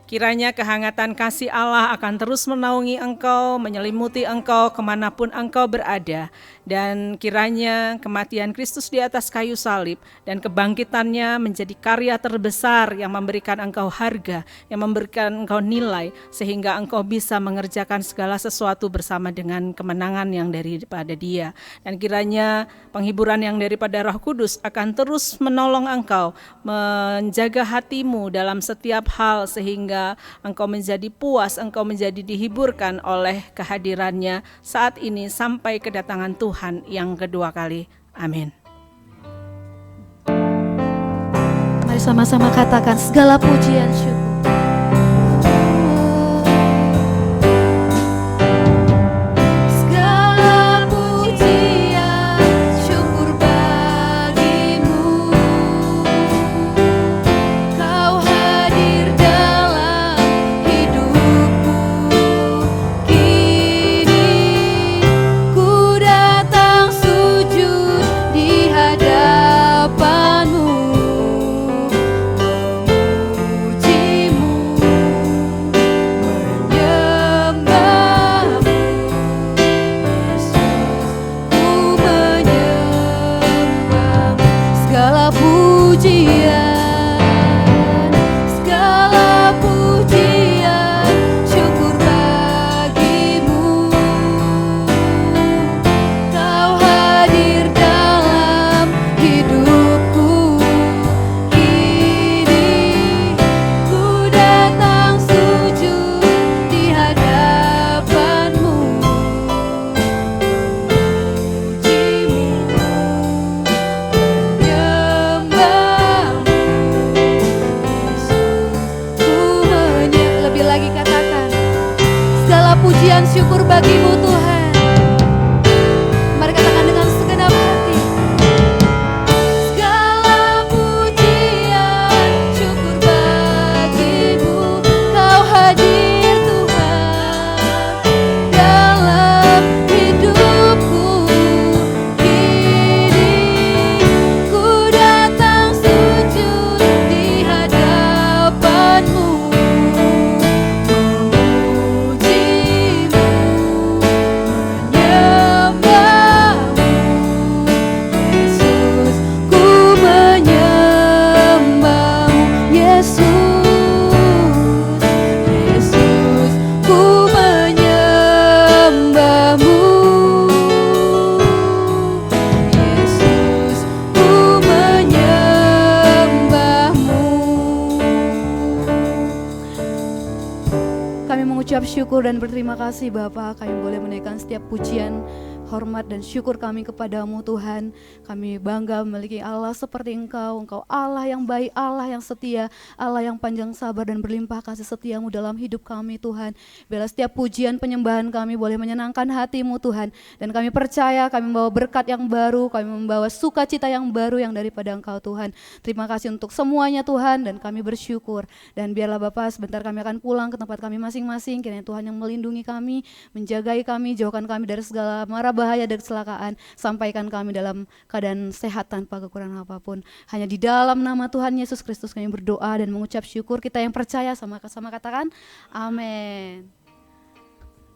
Kiranya kehangatan kasih Allah akan terus menaungi engkau, menyelimuti engkau kemanapun engkau berada. Dan kiranya kematian Kristus di atas kayu salib dan kebangkitannya menjadi karya terbesar yang memberikan engkau harga, yang memberikan engkau nilai, sehingga engkau bisa mengerjakan segala sesuatu bersama dengan kemenangan yang daripada Dia. Dan kiranya penghiburan yang daripada Roh Kudus akan terus menolong engkau, menjaga hatimu dalam setiap hal, sehingga engkau menjadi puas, engkau menjadi dihiburkan oleh kehadirannya saat ini sampai kedatangan Tuhan yang kedua kali. Amin.
Mari sama-sama katakan segala pujian syukur. Syukur bagimu Tuhan. Mari katakan dengan segenap hati. Segala pujian syukur bagimu. Kau hadir Tuhan dalam hidupku. Kini ku datang sujud di hadapanmu.
Syukur dan berterima kasih Bapa, kami boleh menaikkan setiap pujian hormat dan syukur kami kepadamu Tuhan. Kami bangga memiliki Allah seperti Engkau. Engkau Allah yang baik, Allah yang setia, Allah yang panjang sabar dan berlimpah kasih setiamu dalam hidup kami Tuhan. Biarlah setiap pujian penyembahan kami boleh menyenangkan hatimu Tuhan. Dan kami percaya kami membawa berkat yang baru, kami membawa sukacita yang baru yang daripada Engkau Tuhan. Terima kasih untuk semuanya Tuhan, dan kami bersyukur. Dan biarlah Bapak, sebentar kami akan pulang ke tempat kami masing-masing. Kiranya Tuhan yang melindungi kami, menjagai kami, jauhkan kami dari segala mara bahaya dan kecelakaan. Sampaikan kami dalam keadaan sehat tanpa kekurangan apapun. Hanya di dalam nama Tuhan Yesus Kristus kami berdoa dan mengucap syukur. Kita yang percaya sama-sama katakan amin.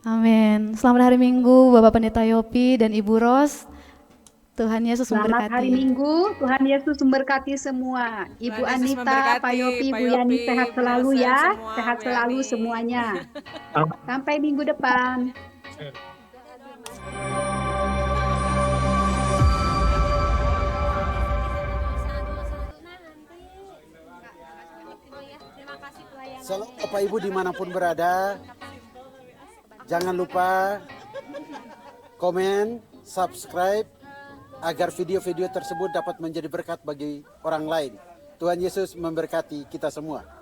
Amin. Selamat hari Minggu Bapak Pendeta Yopi dan Ibu Ros. Tuhan Yesus memberkati.
Selamat hari Minggu, Tuhan Yesus memberkati semua. Ibu
Tuhan Yesus
Anita,
memberkati,
Pak Yopi,
Pak
Bu Yani
Yopi,
sehat selalu
sehat
ya.
semua,
Sehat
Bu
selalu
Yani.
semuanya. Sampai minggu depan.
Selalu Bapak Ibu dimanapun berada, jangan lupa komen, subscribe, agar video-video tersebut dapat menjadi berkat bagi orang lain. Tuhan Yesus memberkati kita semua.